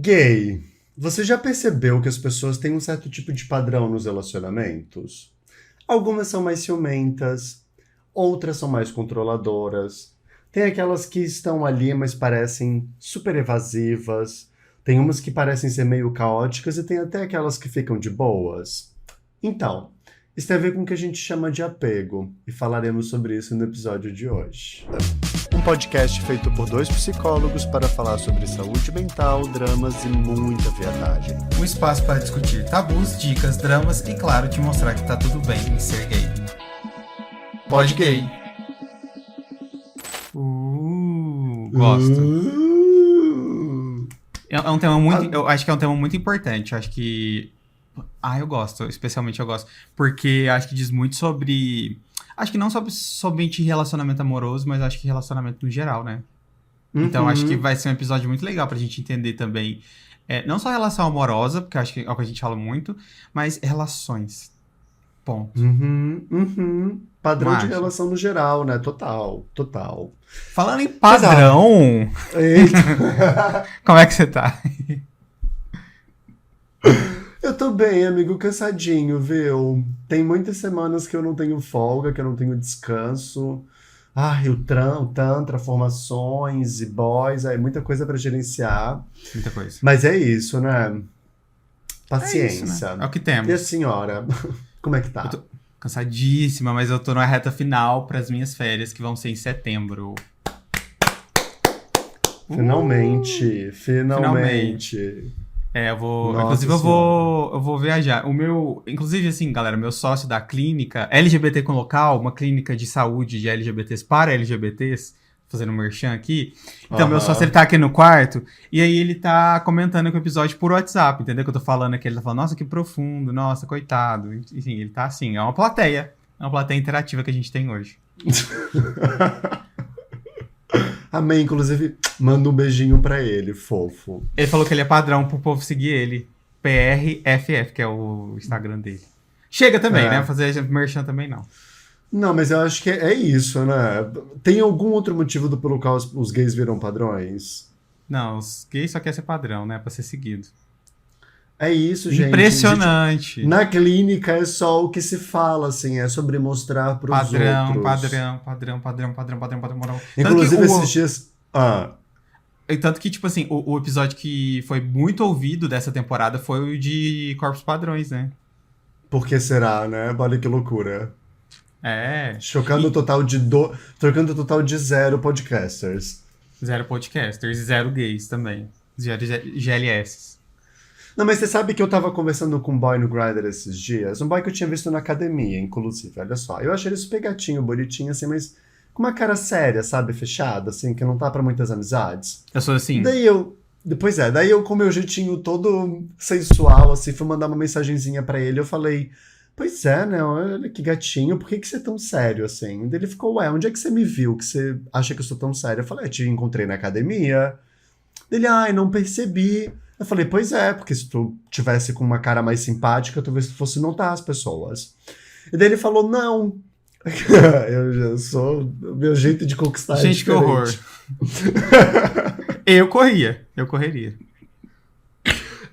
Gay, você já percebeu que as pessoas têm um certo tipo de padrão nos relacionamentos? Algumas são mais ciumentas, outras são mais controladoras. Tem aquelas que estão ali, mas parecem super evasivas. Tem umas que parecem ser meio caóticas e tem até aquelas que ficam de boas. Então, isso tem a ver com o que a gente chama de apego, e falaremos sobre isso no episódio de hoje. Um podcast feito por dois psicólogos para falar sobre saúde mental, dramas e muita viadagem. Um espaço para discutir tabus, dicas, dramas e, claro, te mostrar que tá tudo bem em ser gay. Pode gay. Gosto. É um tema muito... Eu acho que é um tema muito importante. Eu acho que... eu gosto. Especialmente eu gosto. Porque acho que diz muito sobre... Acho que não somente relacionamento amoroso, mas acho que relacionamento no geral, né? Então acho que vai ser um episódio muito legal pra gente entender também. Não só relação amorosa, porque acho que é o que a gente fala muito, mas relações. Ponto. Padrão de relação no geral, né? Total. Falando em padrão... Eita. Como é que você tá? Eu tô bem, amigo, cansadinho, viu? Tem muitas semanas que eu não tenho folga, que eu não tenho descanso. O tantra, formações e boys, aí muita coisa pra gerenciar. Muita coisa. Mas é isso, né? Paciência. É isso, né? É o que temos. E a senhora? Como é que tá? Eu tô cansadíssima, mas eu tô na reta final pras minhas férias, que vão ser em setembro. Finalmente. Eu vou. Nossa Inclusive, Senhora. eu vou viajar. Inclusive, assim, galera, meu sócio da clínica LGBT com Local, uma clínica de saúde de LGBTs para LGBTs, fazendo merchan aqui. Então, meu sócio, ele tá aqui no quarto, e aí ele tá comentando com o episódio por WhatsApp, entendeu? Que eu tô falando aqui, ele tá falando, nossa, que profundo, nossa, coitado. Enfim, ele tá assim, é uma plateia interativa que a gente tem hoje. Amém, inclusive, manda um beijinho pra ele, fofo. Ele falou que ele é padrão pro povo seguir ele. PRFF, que é o Instagram dele. Chega também, né? Fazer merchan também não. Não, mas eu acho que é isso, né? Tem algum outro motivo pelo qual os gays viram padrões? Não, os gays só querem ser padrão, né? Pra ser seguido. É isso, gente. Impressionante. Na clínica é só o que se fala, assim, é sobre mostrar pros outros. Padrão. Inclusive, esses dias... Tanto que, tipo assim, o episódio que foi muito ouvido dessa temporada foi o de Corpos Padrões, né? Por que será, né? Olha que loucura. Trocando o total de 0 podcasters. 0 podcasters e 0 gays também. 0 GLS. Não, mas você sabe que eu tava conversando com um boy no Grindr esses dias, um boy que eu tinha visto na academia, inclusive, olha só. Eu achei ele super gatinho, bonitinho, assim, mas com uma cara séria, sabe, fechada, assim, que não tá pra muitas amizades. Eu sou assim. Daí eu, com meu jeitinho todo sensual, assim, fui mandar uma mensagenzinha pra ele, eu falei, pois é, né, olha que gatinho, por que você é tão sério, assim? Daí ele ficou, onde é que você me viu, que você acha que eu sou tão sério? Eu falei, te encontrei na academia. Ele, não percebi. Eu falei, pois é, porque se tu tivesse com uma cara mais simpática, talvez tu fosse notar as pessoas. E daí ele falou, não. Eu sou... Meu jeito de conquistar é gente, diferente. que horror. Eu correria.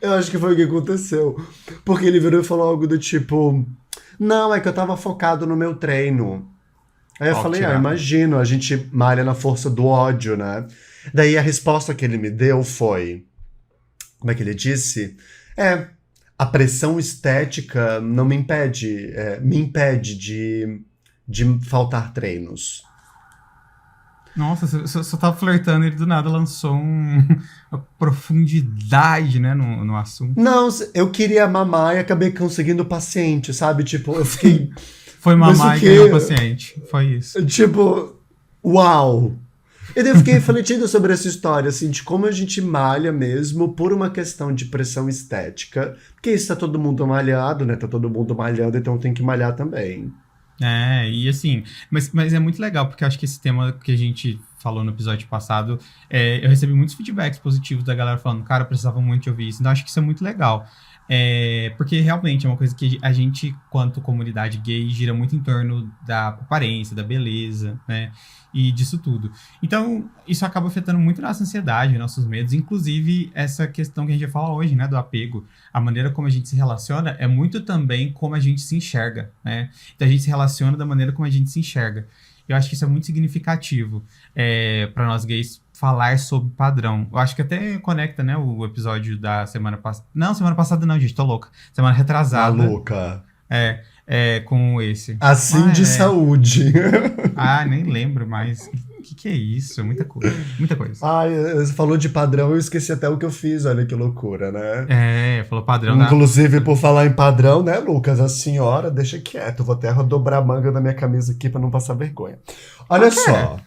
Eu acho que foi o que aconteceu. Porque ele virou e falou algo do tipo, não, é que eu tava focado no meu treino. Aí eu falei, imagino, a gente malha na força do ódio, né? Daí a resposta que ele me deu foi... Como é que ele disse? A pressão estética não me impede, me impede de faltar treinos. Nossa, você tava flertando e ele do nada lançou uma profundidade, né, no assunto. Não, eu queria mamar e acabei conseguindo paciente, sabe? Tipo, eu fiquei... Foi mamar e ganhou paciente, foi isso. Tipo, uau! E daí eu fiquei refletindo sobre essa história, assim, de como a gente malha mesmo por uma questão de pressão estética. Porque isso tá todo mundo malhado, né? Tá todo mundo malhando, então tem que malhar também. E assim, mas é muito legal, porque eu acho que esse tema que a gente falou no episódio passado, eu recebi muitos feedbacks positivos da galera falando, cara, eu precisava muito de ouvir isso. Então, acho que isso é muito legal. Porque realmente é uma coisa que a gente, quanto comunidade gay, gira muito em torno da aparência, da beleza, né? E disso tudo. Então, isso acaba afetando muito nossa ansiedade, nossos medos, inclusive essa questão que a gente vai falar hoje, né? Do apego. A maneira como a gente se relaciona é muito também como a gente se enxerga, né? Então, a gente se relaciona da maneira como a gente se enxerga. Eu acho que isso é muito significativo para nós gays falar sobre padrão. Eu acho que até conecta, né, o episódio da semana passada. Não, semana passada não, gente, tô louca. Semana retrasada. Maluca. Com esse. Assim de saúde. Nem lembro mais. O que é isso? Muita coisa. Muita coisa. Você falou de padrão, eu esqueci até o que eu fiz, olha que loucura, né? Falou padrão. Inclusive, por falar em padrão, né, Lucas? A senhora, deixa quieto, vou até dobrar a manga da minha camisa aqui pra não passar vergonha. Olha só.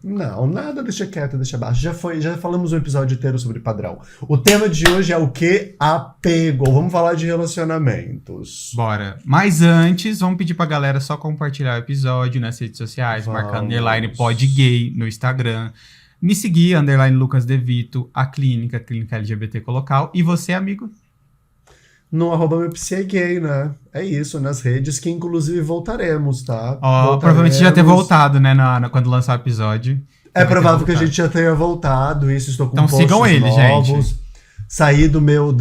Não, nada, deixa quieto, deixa abaixo. Já falamos um episódio inteiro sobre padrão. O tema de hoje é o quê? Apego. Vamos falar de relacionamentos. Bora. Mas antes, vamos pedir pra galera só compartilhar o episódio nas redes sociais, marcando _podgay no Instagram. Me seguir, _Lucas De Vito, a clínica LGBT Colocal. E você, amigo? No @mepsiegay, né? É isso, nas redes, que inclusive voltaremos, tá? Provavelmente já ter voltado, né, quando lançar o episódio. É provável que a gente já tenha voltado, isso, estou com então posts sigam ele, novos. gente. Saí do meu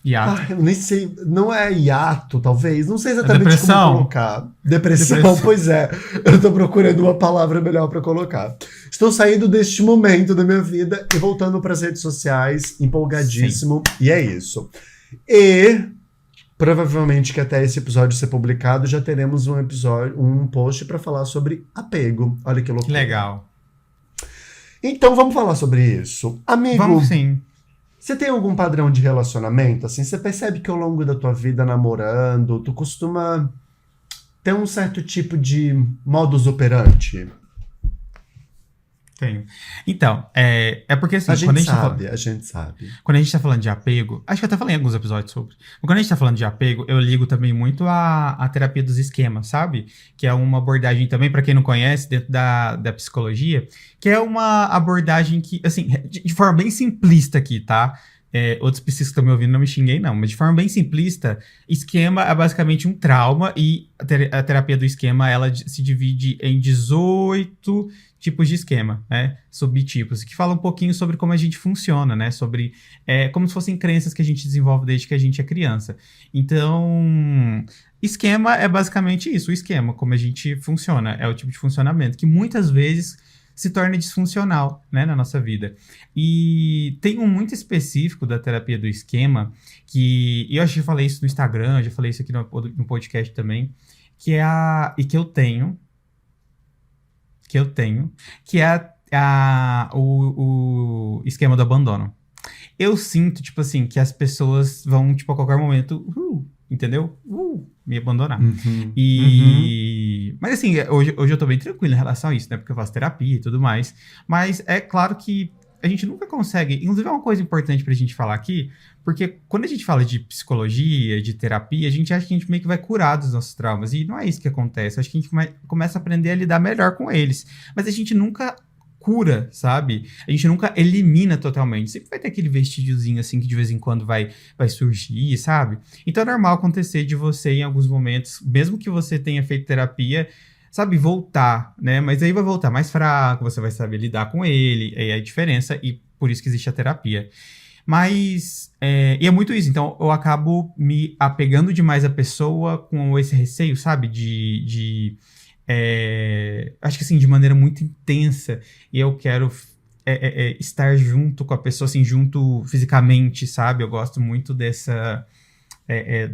hiato. Eu nem sei, não é hiato, talvez, não sei exatamente depressão. como colocar. Depressão, pois é. Eu tô procurando uma palavra melhor pra colocar. Estou saindo deste momento da minha vida e voltando pras redes sociais, empolgadíssimo. Sim. E é isso. E provavelmente que até esse episódio ser publicado já teremos um post pra falar sobre apego. Olha que loucura. Legal. Então vamos falar sobre isso. Amigo, vamos sim. Você tem algum padrão de relacionamento? Assim, você percebe que ao longo da tua vida namorando, tu costuma ter um certo tipo de modus operandi? Tenho. Então, porque assim... A gente sabe. Quando a gente tá falando de apego, acho que eu até falei em alguns episódios sobre. Mas quando a gente tá falando de apego, eu ligo também muito a terapia dos esquemas, sabe? Que é uma abordagem também, pra quem não conhece, dentro da psicologia, que é uma abordagem que, assim, de forma bem simplista aqui, tá? Outros psicólogos que estão me ouvindo não me xinguem, não. Mas de forma bem simplista, esquema é basicamente um trauma e a terapia do esquema, ela se divide em 18 tipos de esquema, né? Subtipos, que fala um pouquinho sobre como a gente funciona, né? Sobre como se fossem crenças que a gente desenvolve desde que a gente é criança. Então, esquema é basicamente isso, o esquema, como a gente funciona, é o tipo de funcionamento que muitas vezes se torna disfuncional, né, na nossa vida. E tem um muito específico da terapia do esquema, que eu acho que eu falei isso no Instagram, já falei isso aqui no podcast também, que eu tenho, que é o esquema do abandono. Eu sinto, tipo assim, que as pessoas vão, tipo, a qualquer momento, entendeu? Me abandonar. Mas assim, hoje eu tô bem tranquilo em relação a isso, né? Porque eu faço terapia e tudo mais. Mas é claro que a gente nunca consegue... Inclusive é uma coisa importante pra gente falar aqui, porque quando a gente fala de psicologia, de terapia, a gente acha que a gente meio que vai curar dos nossos traumas. E não é isso que acontece. Acho que a gente começa a aprender a lidar melhor com eles. Mas a gente nunca cura, sabe? A gente nunca elimina totalmente. Sempre vai ter aquele vestígiozinho assim que de vez em quando vai surgir, sabe? Então é normal acontecer de você em alguns momentos, mesmo que você tenha feito terapia, sabe, voltar, né? Mas aí vai voltar mais fraco, você vai saber lidar com ele, aí é a diferença, e por isso que existe a terapia. Mas, e é muito isso, então eu acabo me apegando demais à pessoa com esse receio, sabe, acho que assim, de maneira muito intensa, e eu quero estar junto com a pessoa, assim, junto fisicamente, sabe? Eu gosto muito dessa...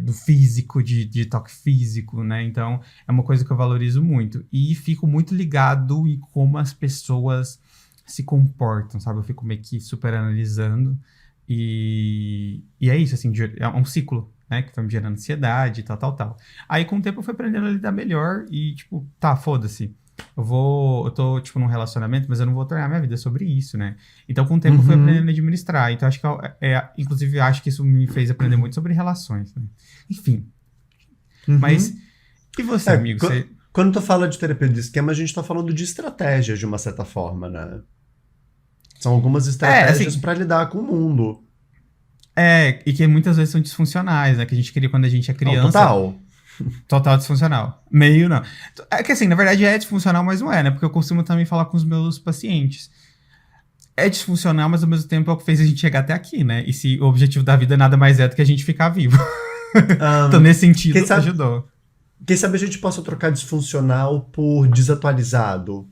do físico, de toque físico, né? Então, é uma coisa que eu valorizo muito. E fico muito ligado em como as pessoas se comportam, sabe? Eu fico meio que super analisando. E é isso, assim, é um ciclo, né? Que foi me gerando ansiedade, tal. Aí, com o tempo, eu fui aprendendo a lidar melhor e, tipo, tá, foda-se. Eu tô, tipo, num relacionamento, mas eu não vou tornar minha vida sobre isso, né? Então, com o tempo, eu fui aprendendo a administrar. Então, acho que inclusive, acho que isso me fez aprender muito sobre relações, né? Enfim. Mas, e você, amigo? Quando tu fala de terapia de esquema, a gente tá falando de estratégias, de uma certa forma, né? São algumas estratégias Assim, pra lidar com o mundo. e que muitas vezes são disfuncionais, né? Que a gente cria quando a gente é Não, criança, total. total disfuncional. Meio não. É que assim, na verdade é disfuncional, mas não é, né? Porque eu costumo também falar com os meus pacientes. É disfuncional, mas ao mesmo tempo é o que fez a gente chegar até aqui, né? E se o objetivo da vida nada mais é do que a gente ficar vivo. Então, Ahn, nesse sentido, quem sabe, ajudou. quem sabe a gente possa trocar disfuncional por desatualizado,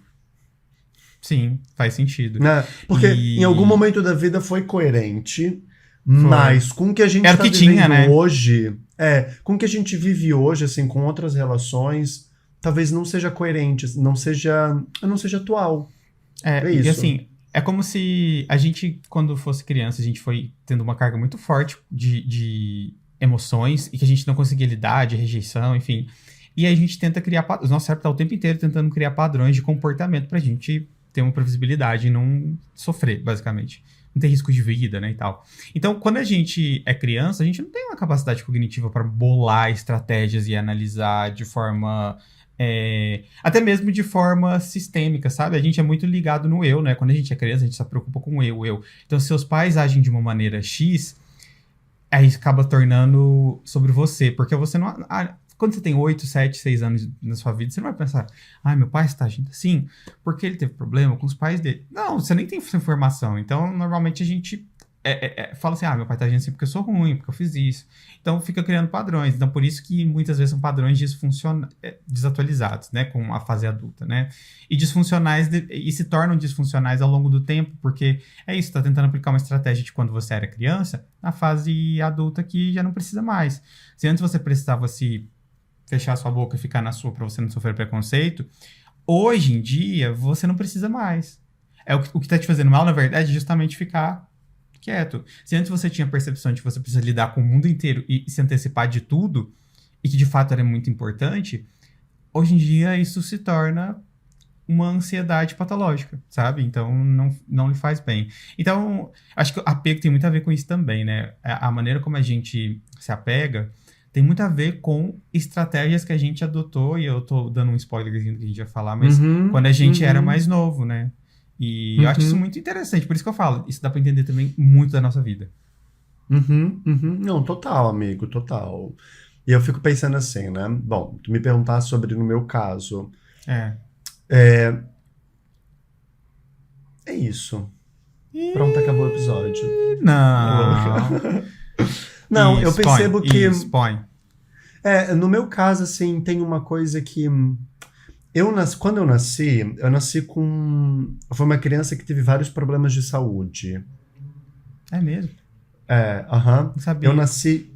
Sim, faz sentido. né? Porque em algum E momento da vida foi coerente, foi. mas com o que a gente Era o está que tinha, vivendo né? hoje, com o que a gente vive hoje, assim, com outras relações, talvez não seja coerente, não seja atual. É E isso. assim, é como se a gente, quando fosse criança, a gente foi tendo uma carga muito forte de emoções e que a gente não conseguia lidar, de rejeição, enfim. E aí a gente tenta criar. O nosso cérebro tá o tempo inteiro tentando criar padrões de comportamento pra gente ter uma previsibilidade e não sofrer, basicamente. Não ter risco de vida, né, e tal. Então, quando a gente é criança, a gente não tem uma capacidade cognitiva para bolar estratégias e analisar de forma até mesmo de forma sistêmica, sabe? A gente é muito ligado no eu, né? Quando a gente é criança, a gente só preocupa com o eu. Então, se seus pais agem de uma maneira X, aí acaba tornando sobre você, porque você não. Quando você tem 8, 7, 6 anos na sua vida, você não vai pensar, meu pai está agindo assim, porque ele teve problema com os pais dele. Não, você nem tem essa informação. Então, normalmente a gente fala assim, meu pai está agindo assim porque eu sou ruim, porque eu fiz isso. Então, fica criando padrões. Então, por isso que muitas vezes são padrões desatualizados, né, com a fase adulta, né? E disfuncionais, e se tornam disfuncionais ao longo do tempo, porque é isso, tá tentando aplicar uma estratégia de quando você era criança, na fase adulta que já não precisa mais. Se antes você precisava se fechar sua boca e ficar na sua para você não sofrer preconceito, hoje em dia você não precisa mais. O que tá te fazendo mal, na verdade, é justamente ficar quieto. Se antes você tinha a percepção de que você precisa lidar com o mundo inteiro e se antecipar de tudo, e que de fato era muito importante, hoje em dia isso se torna uma ansiedade patológica, sabe? Então, não lhe faz bem. Então, acho que o apego tem muito a ver com isso também, né? A maneira como a gente se apega tem muito a ver com estratégias que a gente adotou, e eu tô dando um spoilerzinho do que a gente vai falar, mas Uhum, quando a gente era uhum, mais novo, né? E eu acho isso uhum, muito interessante, por isso que eu falo, isso dá pra entender também muito da nossa vida. uhum. Não, total, amigo, total. E eu fico pensando assim, né? Bom, tu me perguntar sobre no meu caso. É. É, é isso. Pronto, acabou o episódio. Tá Não. louca. Não, eu percebo que Põe. no meu caso, assim, tem uma coisa que quando eu nasci com. Foi uma criança que teve vários problemas de saúde. É mesmo? Aham. Não Eu sabia. nasci.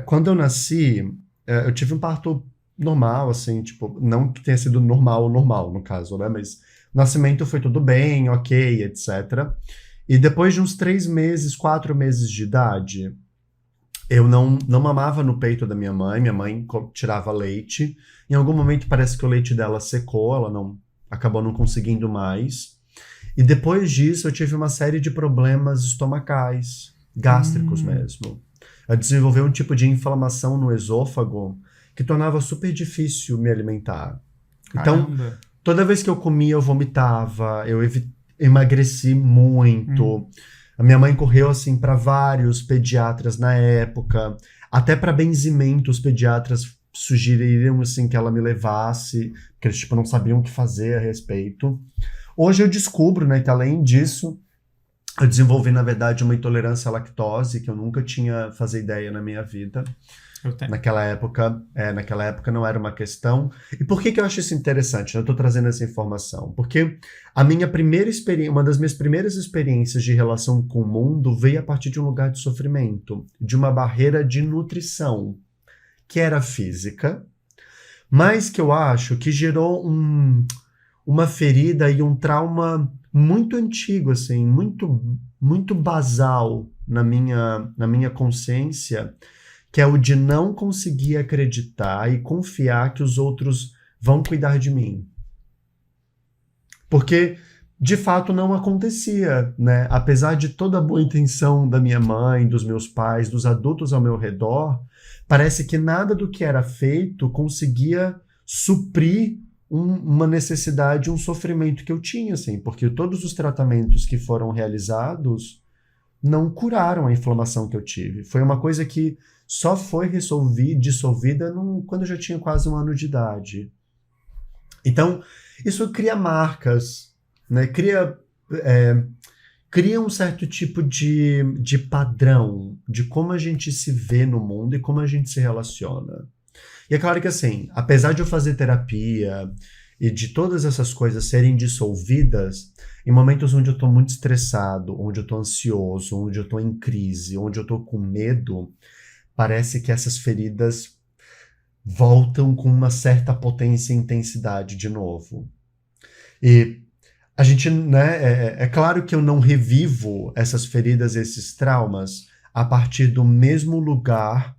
Quando eu nasci, eu tive um parto normal, assim, tipo, não que tenha sido normal, normal, no caso, né? Mas o nascimento foi tudo bem, ok, etc. E depois de uns 3 meses, 4 meses de idade, eu não mamava no peito da minha mãe tirava leite. Em algum momento parece que o leite dela secou, ela acabou não conseguindo mais. E depois disso eu tive uma série de problemas estomacais, gástricos Hum, mesmo. Eu desenvolvi um tipo de inflamação no esôfago que tornava super difícil me alimentar. Então, caramba. toda vez que eu comia, eu vomitava, emagreci Hum, muito. A minha mãe correu assim para vários pediatras na época, até para benzimento os pediatras sugeriram assim que ela me levasse, porque eles tipo não sabiam o que fazer a respeito. Hoje eu descubro, né, que além disso, eu desenvolvi na verdade uma intolerância à lactose que eu nunca tinha fazer ideia na minha vida. eu tenho. Naquela época não era uma questão. E por que eu acho isso interessante? Eu estou trazendo essa informação. Porque a minha primeira experiência, uma das minhas primeiras experiências de relação com o mundo veio a partir de um lugar de sofrimento, de uma barreira de nutrição, que era física, mas que eu acho que gerou uma ferida e um trauma muito antigo, assim, muito, muito basal na minha consciência, que é o de não conseguir acreditar e confiar que os outros vão cuidar de mim. Porque, de fato, não acontecia, né? Apesar de toda a boa intenção da minha mãe, dos meus pais, dos adultos ao meu redor, parece que nada do que era feito conseguia suprir uma necessidade, um sofrimento que eu tinha, assim, porque todos os tratamentos que foram realizados não curaram a inflamação que eu tive. Foi uma coisa que só foi dissolvida quando eu já tinha quase 1 ano de idade. Então, isso cria marcas, né? Cria um certo tipo de padrão de como a gente se vê no mundo e como a gente se relaciona. E é claro que, assim, apesar de eu fazer terapia e de todas essas coisas serem dissolvidas, em momentos onde eu estou muito estressado, onde eu estou ansioso, onde eu estou em crise, onde eu estou com medo, parece que essas feridas voltam com uma certa potência e intensidade de novo. E a gente, né, é claro que eu não revivo essas feridas, esses traumas, a partir do mesmo lugar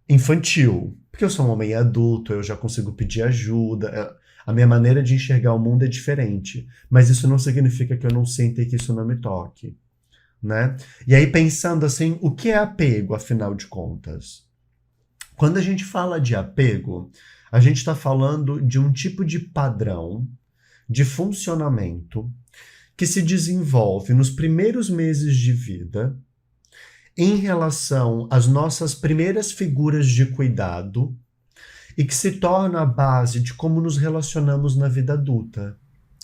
infantil. Porque eu sou um homem adulto, eu já consigo pedir ajuda, a minha maneira de enxergar o mundo é diferente. Mas isso não significa que eu não sinta e que isso não me toque, né? E aí pensando assim, o que é apego, afinal de contas? Quando a gente fala de apego, a gente está falando de um tipo de padrão de funcionamento que se desenvolve nos primeiros meses de vida em relação às nossas primeiras figuras de cuidado e que se torna a base de como nos relacionamos na vida adulta.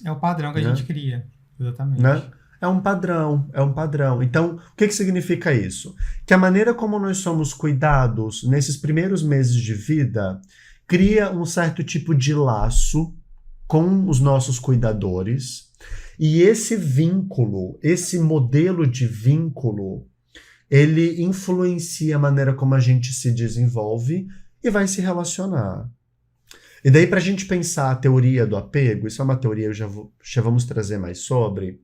É o padrão que a Né? gente cria, exatamente. Né? É um padrão. Então, o que significa isso? Que a maneira como nós somos cuidados nesses primeiros meses de vida cria um certo tipo de laço com os nossos cuidadores, e esse vínculo, esse modelo de vínculo, ele influencia a maneira como a gente se desenvolve e vai se relacionar. E daí, para a gente pensar a teoria do apego, isso é uma teoria que já vamos trazer mais sobre,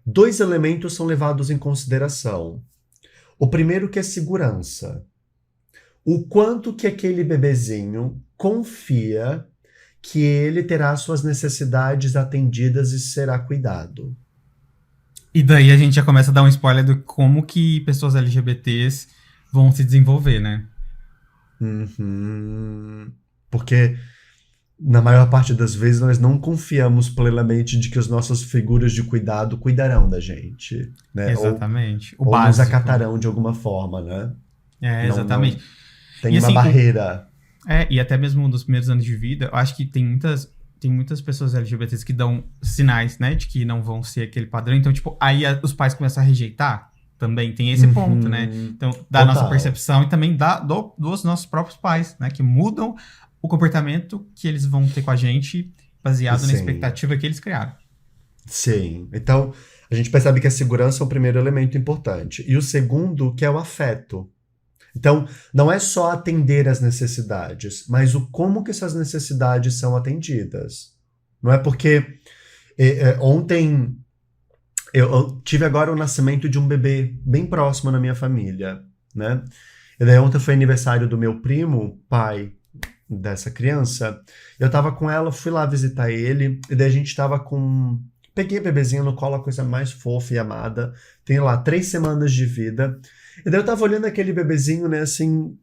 2 elementos são levados em consideração. O primeiro que é segurança. O quanto que aquele bebezinho confia que ele terá suas necessidades atendidas e será cuidado. E daí a gente já começa a dar um spoiler do como que pessoas LGBTs vão se desenvolver, né? Uhum. Porque, na maior parte das vezes, nós não confiamos plenamente de que as nossas figuras de cuidado cuidarão da gente, né? Exatamente. Ou nos acatarão de alguma forma, né? Exatamente. Tem uma barreira. E até mesmo nos primeiros anos de vida, eu acho que tem muitas pessoas LGBTs que dão sinais, né, de que não vão ser aquele padrão. Então, tipo, aí os pais começam a rejeitar. Também tem esse ponto, né? Então, da nossa percepção e também dos nossos próprios pais, né? Que mudam o comportamento que eles vão ter com a gente baseado na expectativa que eles criaram. Sim. Então, a gente percebe que a segurança é o primeiro elemento importante. E o segundo, que é o afeto. Então, não é só atender às necessidades, mas o como que essas necessidades são atendidas. Não é porque ontem eu tive agora o nascimento de um bebê bem próximo na minha família, né? E daí ontem foi aniversário do meu primo, pai dessa criança. Eu tava com ela, fui lá visitar ele, e daí a gente tava com... Peguei a bebezinha no colo, a coisa mais fofa e amada. Tem lá 3 semanas de vida. E daí eu tava olhando aquele bebezinho, né, assim,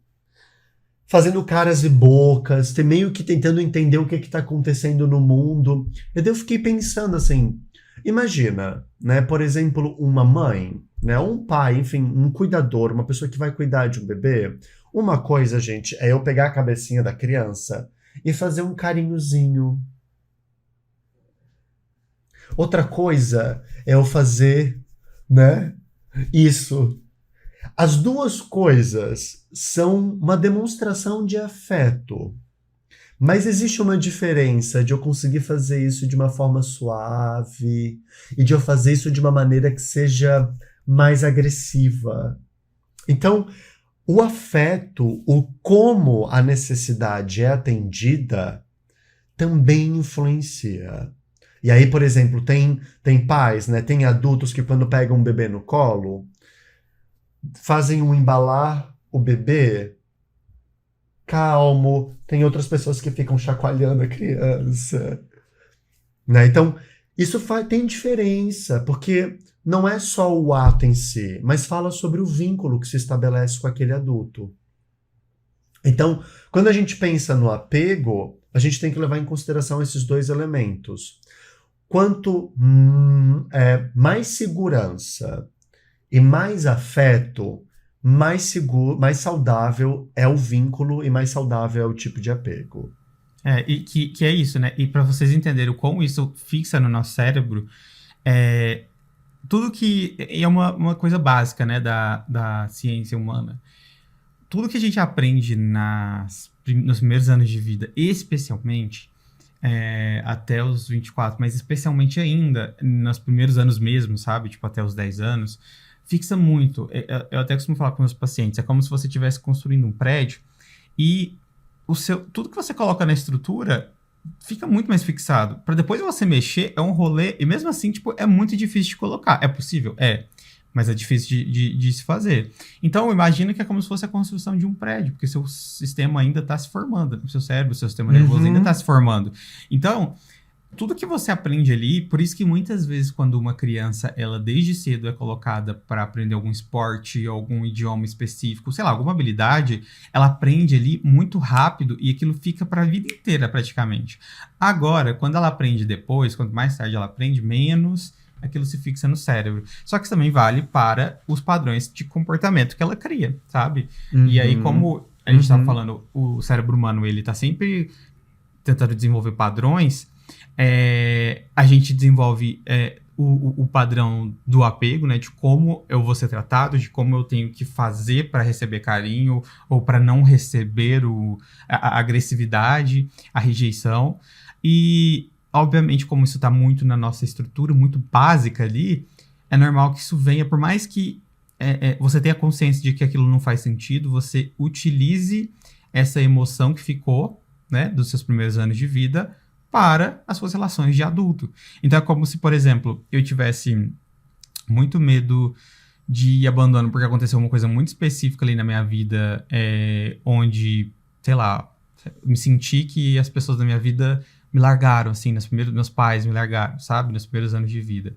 fazendo caras e bocas, meio que tentando entender o que tá acontecendo no mundo. E daí eu fiquei pensando assim, imagina, né, por exemplo, uma mãe, né, um pai, enfim, um cuidador, uma pessoa que vai cuidar de um bebê. Uma coisa, gente, é eu pegar a cabecinha da criança e fazer um carinhozinho. Outra coisa é eu fazer, né, isso. As duas coisas são uma demonstração de afeto. Mas existe uma diferença de eu conseguir fazer isso de uma forma suave e de eu fazer isso de uma maneira que seja mais agressiva. Então, o afeto, o como a necessidade é atendida, também influencia. E aí, por exemplo, tem pais, né, tem adultos que quando pegam um bebê no colo, fazem embalar o bebê calmo, tem outras pessoas que ficam chacoalhando a criança, né? Então, isso tem diferença, porque não é só o ato em si, mas fala sobre o vínculo que se estabelece com aquele adulto. Então, quando a gente pensa no apego, a gente tem que levar em consideração esses dois elementos. Quanto mais segurança e mais afeto, mais seguro, mais saudável é o vínculo e mais saudável é o tipo de apego. E que é isso, né? E para vocês entenderem o como isso fixa no nosso cérebro, tudo que... é uma coisa básica, né, da ciência humana. Tudo que a gente aprende nos primeiros anos de vida, especialmente até os 24, mas especialmente ainda nos primeiros anos mesmo, sabe? Tipo, até os 10 anos, fixa muito. Eu até costumo falar com meus pacientes, é como se você estivesse construindo um prédio e tudo que você coloca na estrutura fica muito mais fixado. Para depois você mexer, é um rolê, e mesmo assim, tipo, é muito difícil de colocar. É possível? É. Mas é difícil de se fazer. Então, imagina que é como se fosse a construção de um prédio, porque seu sistema ainda está se formando, o seu cérebro, o seu sistema nervoso ainda está se formando. Então, tudo que você aprende ali, por isso que muitas vezes quando uma criança, ela desde cedo é colocada para aprender algum esporte, algum idioma específico, sei lá, alguma habilidade, ela aprende ali muito rápido e aquilo fica para a vida inteira praticamente. Agora, quando ela aprende depois, quanto mais tarde ela aprende, menos aquilo se fixa no cérebro. Só que isso também vale para os padrões de comportamento que ela cria, sabe? E aí, como a gente estava falando, o cérebro humano, ele tá sempre tentando desenvolver padrões, a gente desenvolve o padrão do apego, né? De como eu vou ser tratado, de como eu tenho que fazer para receber carinho ou para não receber a agressividade, a rejeição. E obviamente, como isso está muito na nossa estrutura, muito básica ali, é normal que isso venha, por mais que você tenha consciência de que aquilo não faz sentido, você utilize essa emoção que ficou, né, dos seus primeiros anos de vida para as suas relações de adulto. Então, é como se, por exemplo, eu tivesse muito medo de abandono porque aconteceu uma coisa muito específica ali na minha vida, onde, sei lá, me senti que as pessoas da minha vida me largaram, assim, meus pais me largaram, sabe? Nos primeiros anos de vida.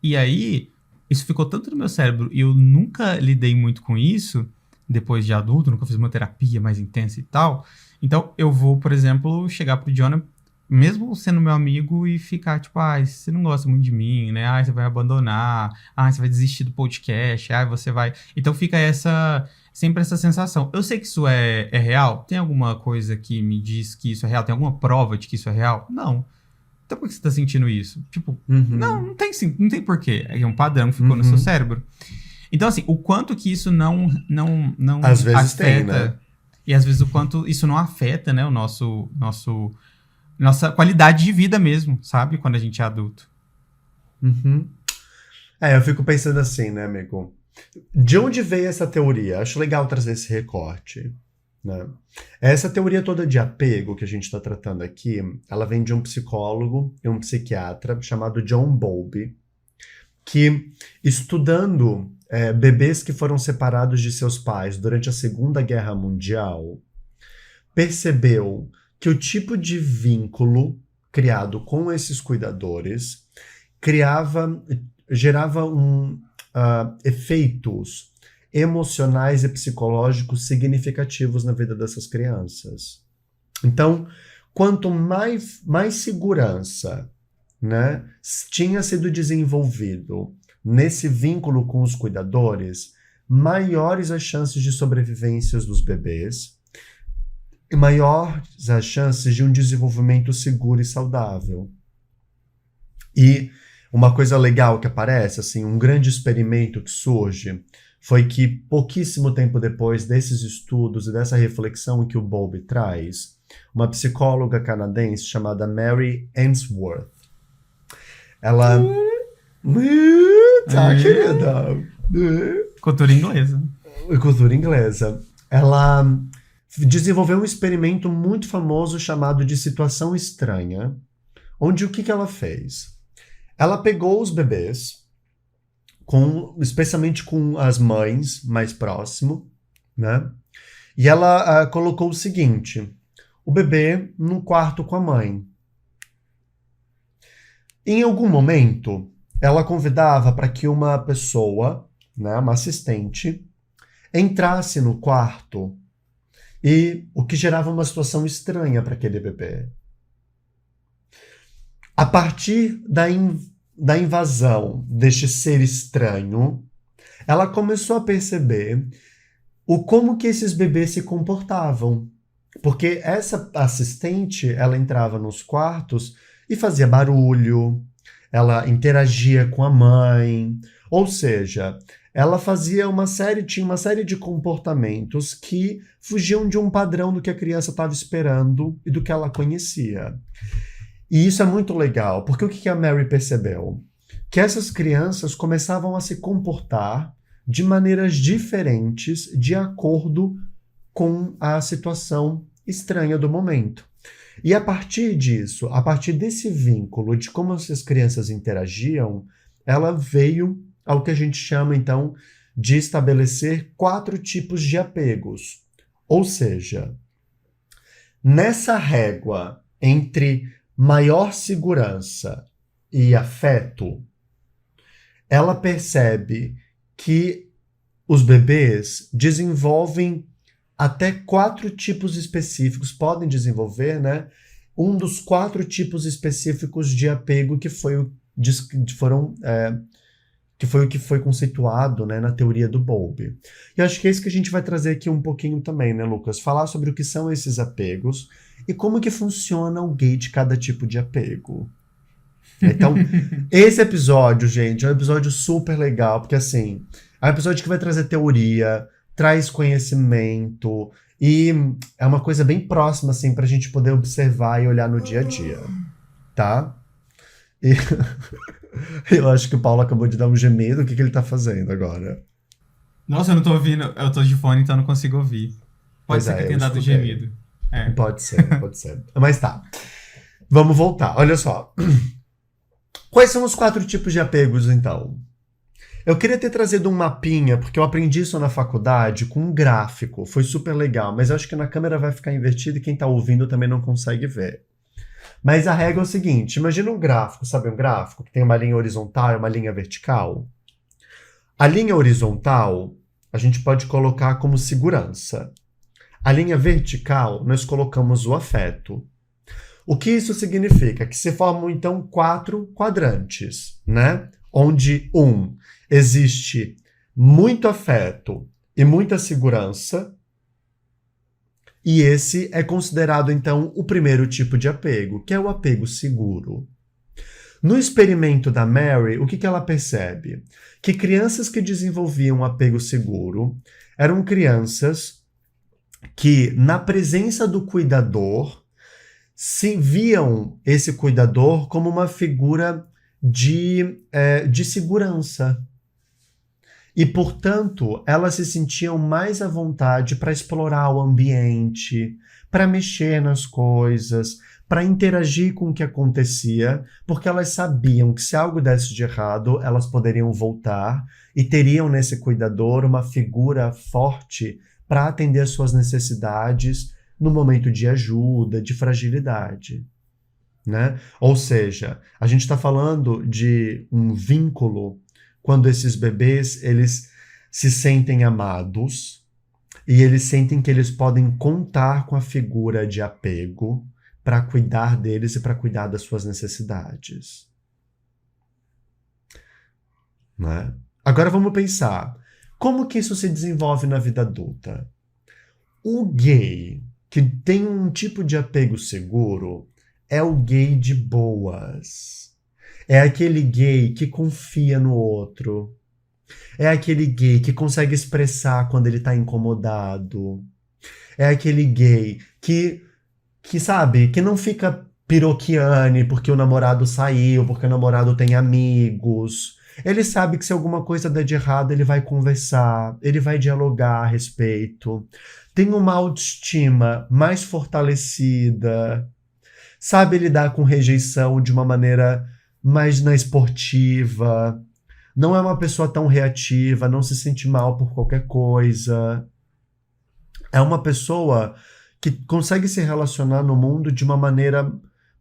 E aí, isso ficou tanto no meu cérebro e eu nunca lidei muito com isso, depois de adulto, nunca fiz uma terapia mais intensa e tal. Então, eu vou, por exemplo, chegar pro Jonah, mesmo sendo meu amigo, e ficar tipo, você não gosta muito de mim, né? Você vai abandonar, você vai desistir do podcast, você vai... Então, fica sempre essa sensação. Eu sei que isso é real? Tem alguma coisa que me diz que isso é real? Tem alguma prova de que isso é real? Não. Então por que você tá sentindo isso? Tipo, não tem porquê. É um padrão que ficou no seu cérebro. Então, assim, o quanto que isso não às vezes afeta... tem, né? E às vezes o quanto isso não afeta, né? Nossa qualidade de vida mesmo, sabe? Quando a gente é adulto. Eu fico pensando assim, né, amigo? De onde veio essa teoria? Acho legal trazer esse recorte, né? Essa teoria toda de apego que a gente está tratando aqui, ela vem de um psicólogo e um psiquiatra chamado John Bowlby, que, estudando bebês que foram separados de seus pais durante a Segunda Guerra Mundial, percebeu que o tipo de vínculo criado com esses cuidadores gerava efeitos emocionais e psicológicos significativos na vida dessas crianças. Então, quanto mais segurança, né, tinha sido desenvolvido nesse vínculo com os cuidadores, maiores as chances de sobrevivência dos bebês e maiores as chances de um desenvolvimento seguro e saudável. E uma coisa legal que aparece, assim, um grande experimento que surge, foi que pouquíssimo tempo depois desses estudos e dessa reflexão que o Bowlby traz, uma psicóloga canadense chamada Mary Ainsworth, ela... querida! Cultura inglesa. Cultura inglesa. Ela desenvolveu um experimento muito famoso chamado de situação estranha, onde o que ela fez? Ela pegou os bebês, especialmente com as mães mais próximo, né? E ela colocou o seguinte: o bebê no quarto com a mãe. Em algum momento, ela convidava para que uma pessoa, né, uma assistente, entrasse no quarto e o que gerava uma situação estranha para aquele bebê. A partir da invasão deste ser estranho, ela começou a perceber o como que esses bebês se comportavam. Porque essa assistente, ela entrava nos quartos e fazia barulho, ela interagia com a mãe, ou seja, ela tinha uma série de comportamentos que fugiam de um padrão do que a criança estava esperando e do que ela conhecia. E isso é muito legal, porque o que a Mary percebeu? Que essas crianças começavam a se comportar de maneiras diferentes de acordo com a situação estranha do momento. E a partir disso, a partir desse vínculo de como essas crianças interagiam, ela veio ao que a gente chama, então, de estabelecer 4 tipos de apegos. Ou seja, nessa régua entre maior segurança e afeto, ela percebe que os bebês desenvolvem até 4 tipos específicos, podem desenvolver, né? Um dos 4 tipos específicos de apego que foi o que foi conceituado, né, na teoria do Bowlby. E acho que é isso que a gente vai trazer aqui um pouquinho também, né, Lucas? Falar sobre o que são esses apegos e como que funciona o gay de cada tipo de apego. Então, esse episódio, gente, é um episódio super legal, porque assim, é um episódio que vai trazer teoria, traz conhecimento, e é uma coisa bem próxima, assim, pra gente poder observar e olhar no dia a dia, tá? E eu acho que o Paulo acabou de dar um gemido, o que ele tá fazendo agora? Nossa, eu não tô ouvindo, eu tô de fone, então eu não consigo ouvir. Pode Pois ser que é, eu eu tenha dado escutei. gemido. É. Pode ser, pode ser. Mas tá, vamos voltar. Olha só. Quais são os 4 tipos de apegos, então? Eu queria ter trazido um mapinha, porque eu aprendi isso na faculdade com um gráfico. Foi super legal, mas eu acho que na câmera vai ficar invertido e quem tá ouvindo também não consegue ver. Mas a regra é o seguinte, imagina um gráfico, sabe um gráfico que tem uma linha horizontal e uma linha vertical? A linha horizontal a gente pode colocar como segurança. A linha vertical nós colocamos o afeto. O que isso significa? Que se formam então 4 quadrantes, né? Onde existe muito afeto e muita segurança, e esse é considerado então o primeiro tipo de apego, que é o apego seguro. No experimento da Mary, o que ela percebe? Que crianças que desenvolviam apego seguro eram crianças que, na presença do cuidador, se viam esse cuidador como uma figura de segurança. E, portanto, elas se sentiam mais à vontade para explorar o ambiente, para mexer nas coisas, para interagir com o que acontecia, porque elas sabiam que se algo desse de errado, elas poderiam voltar e teriam nesse cuidador uma figura forte para atender às suas necessidades no momento de ajuda, de fragilidade, né? Ou seja, a gente está falando de um vínculo quando esses bebês, eles se sentem amados e eles sentem que eles podem contar com a figura de apego para cuidar deles e para cuidar das suas necessidades. Né? Agora vamos pensar, como que isso se desenvolve na vida adulta? O gay que tem um tipo de apego seguro é o gay de boas. É aquele gay que confia no outro. É aquele gay que consegue expressar quando ele tá incomodado. É aquele gay que sabe, que não fica piroquiane porque o namorado saiu, porque o namorado tem amigos. Ele sabe que se alguma coisa der de errado, ele vai conversar, ele vai dialogar a respeito. Tem uma autoestima mais fortalecida. Sabe lidar com rejeição de uma maneira mais na esportiva. Não é uma pessoa tão reativa, não se sente mal por qualquer coisa. É uma pessoa que consegue se relacionar no mundo de uma maneira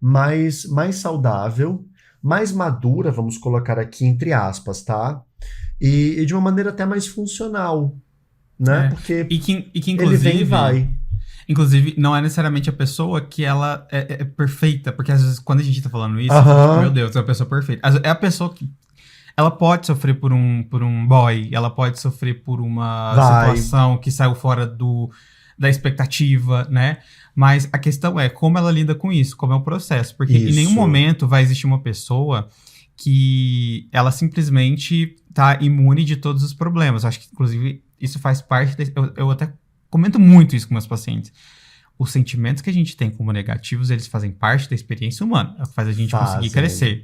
mais saudável, mais madura, vamos colocar aqui entre aspas, tá? E de uma maneira até mais funcional, né? Porque e que ele vem e inclusive, vai. Inclusive, não é necessariamente a pessoa que ela é perfeita, porque às vezes quando a gente tá falando isso, tipo, meu Aham, Deus, é a pessoa perfeita. É a pessoa que ela pode sofrer por um boy, ela pode sofrer por uma vai. situação que saiu fora da expectativa, né? Mas a questão é como ela lida com isso, como é o processo. Porque em nenhum Isso. momento vai existir uma pessoa que ela simplesmente tá imune de todos os problemas. Acho que, inclusive, isso faz parte. Eu até comento muito isso com meus pacientes. Os sentimentos que a gente tem como negativos, eles fazem parte da experiência humana. É o que faz a gente conseguir Fazem. crescer.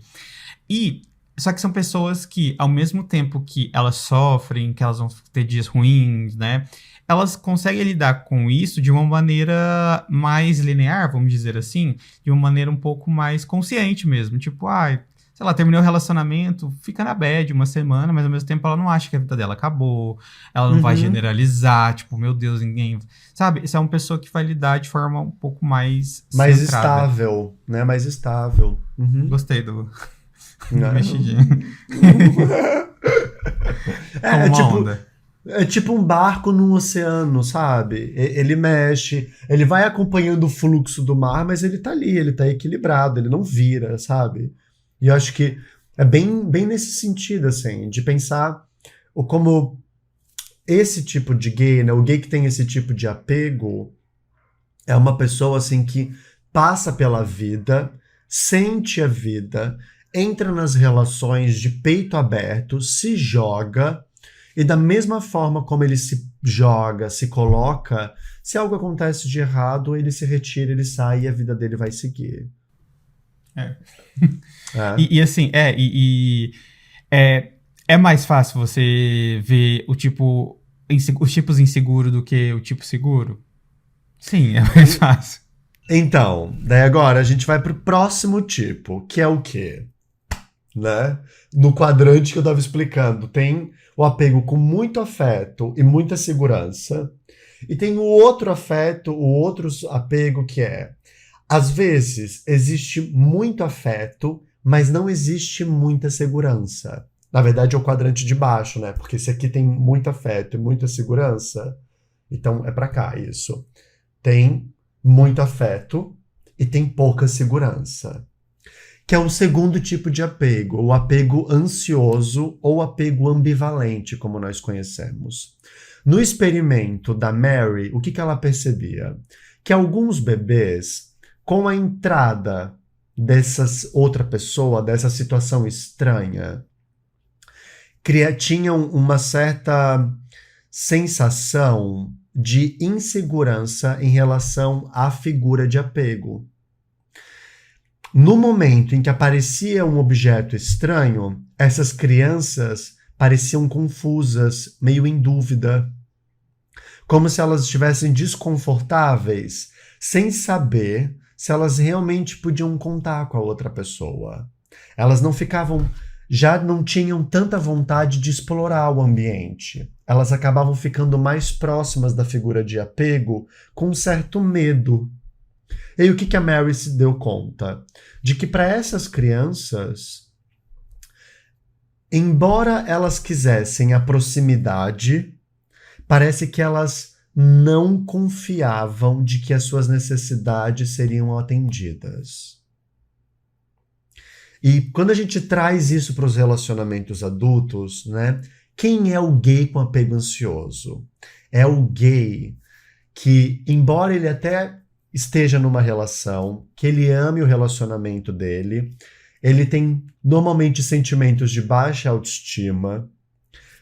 E só que são pessoas que, ao mesmo tempo que elas sofrem, que elas vão ter dias ruins, né? Elas conseguem lidar com isso de uma maneira mais linear, vamos dizer assim, de uma maneira um pouco mais consciente mesmo. Tipo, sei lá, terminou o relacionamento, fica na bad uma semana, mas ao mesmo tempo ela não acha que a vida dela acabou, ela não vai Uhum. generalizar, tipo, meu Deus, ninguém. Sabe? Essa é uma pessoa que vai lidar de forma um pouco mais Mais centrada. estável, né? Mais estável. Uhum. Gostei do Né? mexidinho. Como É, é uma tipo, onda. é tipo um barco no oceano, sabe? Ele mexe, ele vai acompanhando o fluxo do mar, mas ele tá ali, ele tá equilibrado, ele não vira, sabe? E eu acho que é bem nesse sentido, assim, de pensar como esse tipo de gay, né? O gay que tem esse tipo de apego é uma pessoa, assim, que passa pela vida, sente a vida, entra nas relações de peito aberto, se joga e da mesma forma como ele se joga, se coloca, se algo acontece de errado, ele se retira, ele sai e a vida dele vai seguir. É. É. E assim, é mais fácil você ver os tipos inseguro do que o tipo seguro? Sim, é mais En- fácil. Então, daí agora a gente vai pro próximo tipo, que é o quê? Né? No quadrante que eu estava explicando, tem o apego com muito afeto e muita segurança, e tem o outro afeto, o outro apego que é, às vezes existe muito afeto, mas não existe muita segurança. Na verdade, é o quadrante de baixo, né? Porque esse aqui tem muito afeto e muita segurança, então é para cá isso. Tem muito afeto e tem pouca segurança, que é o segundo tipo de apego, o apego ansioso ou apego ambivalente, como nós conhecemos. No experimento da Mary, o que ela percebia? Que alguns bebês, com a entrada dessa outra pessoa, dessa situação estranha, tinham uma certa sensação de insegurança em relação à figura de apego. No momento em que aparecia um objeto estranho, essas crianças pareciam confusas, meio em dúvida, como se elas estivessem desconfortáveis, sem saber se elas realmente podiam contar com a outra pessoa. Elas não ficavam, já não tinham tanta vontade de explorar o ambiente. Elas acabavam ficando mais próximas da figura de apego com um certo medo. E aí, o que a Mary se deu conta? De que para essas crianças, embora elas quisessem a proximidade, parece que elas não confiavam de que as suas necessidades seriam atendidas. E quando a gente traz isso para os relacionamentos adultos, né? Quem é o gay com apego ansioso? É o gay que, embora ele até esteja numa relação, que ele ame o relacionamento dele, ele tem normalmente sentimentos de baixa autoestima,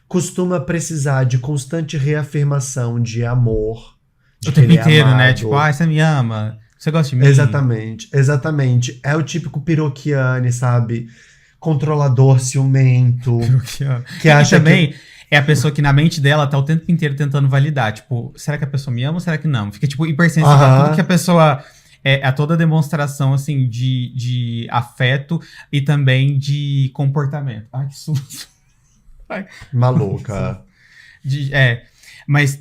costuma precisar de constante reafirmação de amor, O de que tempo ele é inteiro, né? Tipo, amado. você me ama, você gosta de mim. Exatamente, exatamente. É o típico Piroquiane, sabe? Controlador, ciumento, que E acha que. também é a pessoa que na mente dela tá o tempo inteiro tentando validar. Tipo, será que a pessoa me ama ou será que não? Fica, tipo, hipersensível a tudo que a Aham, pessoa. A toda demonstração, assim, de afeto e também de comportamento. Ai, que susto. Ai, que susto. maluca. De- é, mas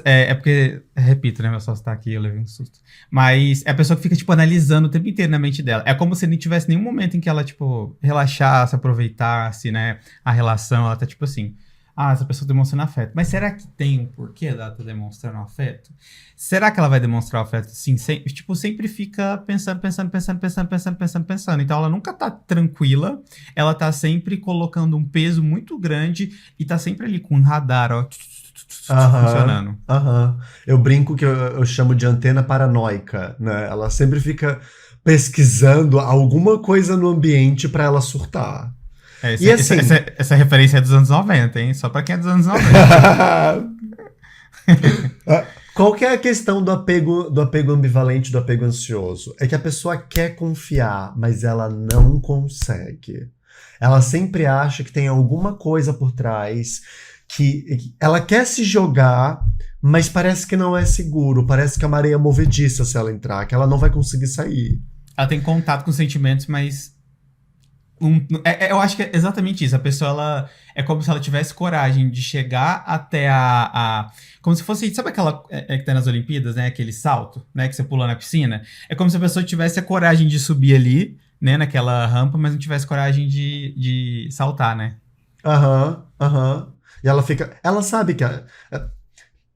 é porque, repito, né? Meu sócio tá aqui, eu levei um susto. Mas é a pessoa que fica, tipo, analisando o tempo inteiro na mente dela. É como se não tivesse nenhum momento em que ela, tipo, relaxasse, aproveitasse, né? A relação, ela tá, tipo assim. Ah, essa pessoa demonstrando afeto. Mas será que tem um porquê dela tá demonstrando afeto? Será que ela vai demonstrar afeto assim? Tipo, sempre fica pensando. Então ela nunca tá tranquila. Ela tá sempre colocando um peso muito grande e tá sempre ali com um radar, ó, Aham, funcionando. aham. Eu brinco que eu chamo de antena paranoica, né? Ela sempre fica pesquisando alguma coisa no ambiente pra ela surtar. É, E assim, essa referência é dos anos 90, hein? Só pra quem é dos anos 90. qual que é a questão do apego ambivalente, do apego ansioso? É que a pessoa quer confiar, mas ela não consegue. Ela sempre acha que tem alguma coisa por trás, que ela quer se jogar, mas parece que não é seguro, parece que é uma areia movediça se ela entrar, que ela não vai conseguir sair. Ela tem contato com sentimentos, mas eu acho que é exatamente isso. A pessoa, ela é como se ela tivesse coragem de chegar até como se fosse, sabe aquela que tem nas Olimpíadas, né? Aquele salto, né? Que você pula na piscina. É como se a pessoa tivesse a coragem de subir ali, né? Naquela rampa, mas não tivesse coragem de saltar, né? Aham, aham. E ela fica. Ela sabe que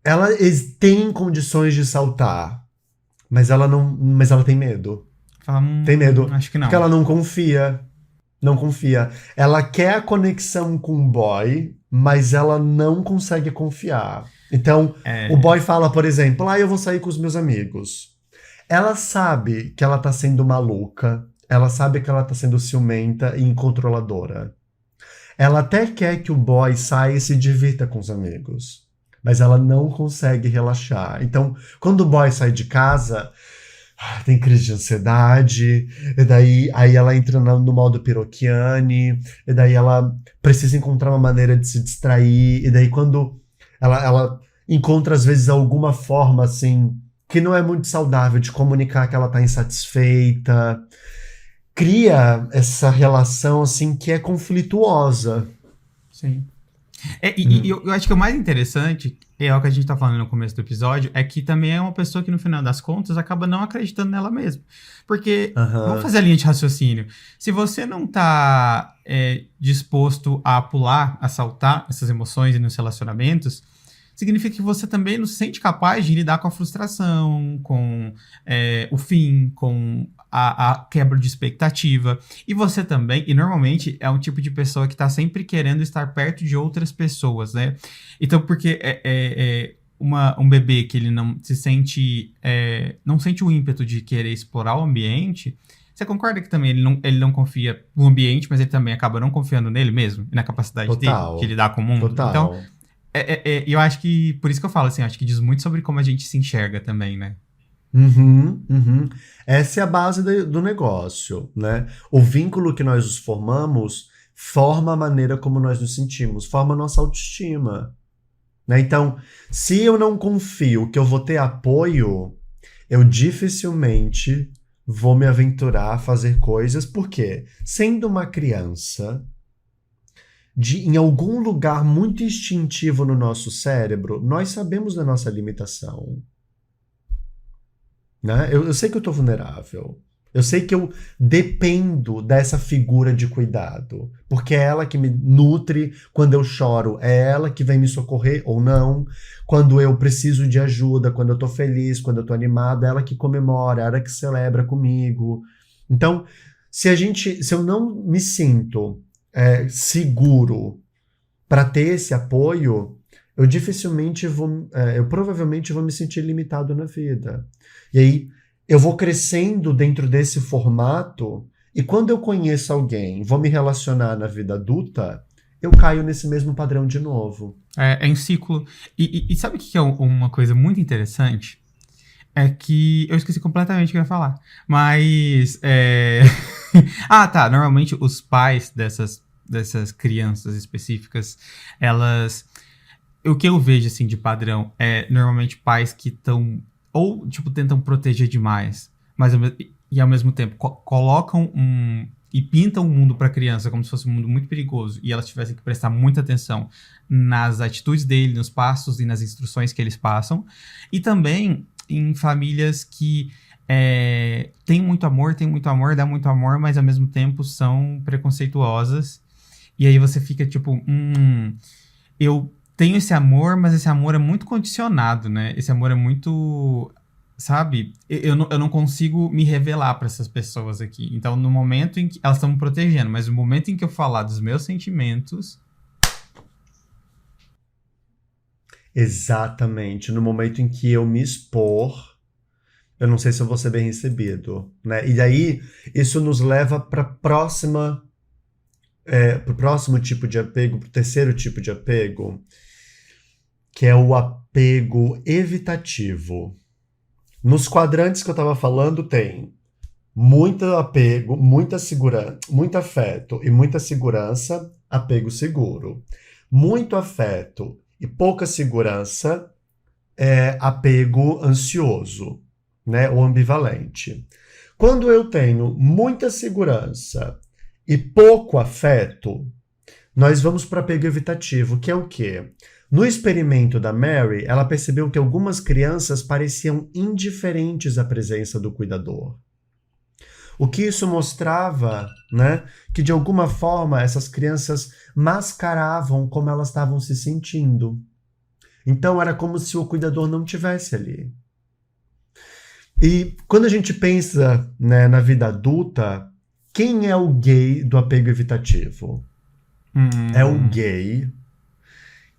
ela tem condições de saltar, mas ela não. Mas ela tem medo. Fala, Tem medo. acho que Porque não. ela não confia. Não confia. Ela quer a conexão com o boy, mas ela não consegue confiar. Então, o É, boy fala, por exemplo, eu vou sair com os meus amigos. Ela sabe que ela tá sendo maluca, ela sabe que ela tá sendo ciumenta e incontroladora. Ela até quer que o boy saia e se divirta com os amigos, mas ela não consegue relaxar. Então, quando o boy sai de casa, tem crise de ansiedade, e daí aí ela entra no modo Piroquiane, e daí ela precisa encontrar uma maneira de se distrair, e daí quando ela encontra às vezes alguma forma assim que não é muito saudável de comunicar que ela tá insatisfeita, cria essa relação assim que é conflituosa. sim. E eu acho que o mais interessante, é o que a gente tá falando no começo do episódio, é que também é uma pessoa que no final das contas acaba não acreditando nela mesma. Porque, vamos Aham. fazer a linha de raciocínio. Se você não tá disposto a pular, a saltar essas emoções nos relacionamentos, significa que você também não se sente capaz de lidar com a frustração, com o fim, com a quebra de expectativa. E você também, e normalmente é um tipo de pessoa que está sempre querendo estar perto de outras pessoas, né? Então, porque um bebê que ele não se sente, não sente o ímpeto de querer explorar o ambiente, você concorda que também ele não confia no ambiente, mas ele também acaba não confiando nele mesmo, e na capacidade dele de Total. lidar com o mundo? Então, Total. eu acho que, por isso que eu falo assim, acho que diz muito sobre como a gente se enxerga também, né? Uhum, uhum. Essa é a base do negócio, né? O vínculo que nós nos formamos forma a maneira como nós nos sentimos, forma a nossa autoestima, né? Então, se eu não confio que eu vou ter apoio, eu dificilmente vou me aventurar a fazer coisas, porque, sendo uma criança, em algum lugar muito instintivo no nosso cérebro, nós sabemos da nossa limitação. Né? Eu sei que eu tô vulnerável. Eu sei que eu dependo dessa figura de cuidado. Porque é ela que me nutre quando eu choro. É ela que vem me socorrer ou não. Quando eu preciso de ajuda, quando eu tô feliz, quando eu tô animado. É ela que comemora, é ela que celebra comigo. Então, se eu não me sinto seguro para ter esse apoio, eu provavelmente vou me sentir limitado na vida. E aí eu vou crescendo dentro desse formato, e quando eu conheço alguém, vou me relacionar na vida adulta, eu caio nesse mesmo padrão de novo. É em ciclo. E sabe o que é uma coisa muito interessante? É que eu esqueci completamente o que eu ia falar. Mas. Ah, tá. Normalmente os pais dessas crianças específicas, elas. O que eu vejo, assim, de padrão é normalmente pais que estão. Ou, tipo, tentam proteger demais. Mas e ao mesmo tempo colocam e pintam o mundo para a criança como se fosse um mundo muito perigoso e elas tivessem que prestar muita atenção nas atitudes dele, nos passos e nas instruções que eles passam. E também em famílias que têm muito amor, dá muito amor, mas ao mesmo tempo são preconceituosas. E aí você fica tipo, eu tenho esse amor, mas esse amor é muito condicionado, né? Esse amor é muito, sabe? Eu não consigo me revelar para essas pessoas aqui. Então, no momento em que elas estão me protegendo, mas no momento em que eu falar dos meus sentimentos. Exatamente. No momento em que eu me expor, eu não sei se eu vou ser bem recebido, né? E daí, isso nos leva para pro próximo tipo de apego, pro terceiro tipo de apego, que é o apego evitativo. Nos quadrantes que eu estava falando tem muito apego, muita segurança, muito afeto e muita segurança, apego seguro. Muito afeto e pouca segurança é apego ansioso, né? Ou ambivalente. Quando eu tenho muita segurança e pouco afeto, nós vamos para apego evitativo, que é o quê? No experimento da Mary, ela percebeu que algumas crianças pareciam indiferentes à presença do cuidador. O que isso mostrava, né, que de alguma forma essas crianças mascaravam como elas estavam se sentindo. Então era como se o cuidador não tivesse ali. E quando a gente pensa, né, na vida adulta, quem é o gay do apego evitativo? É o gay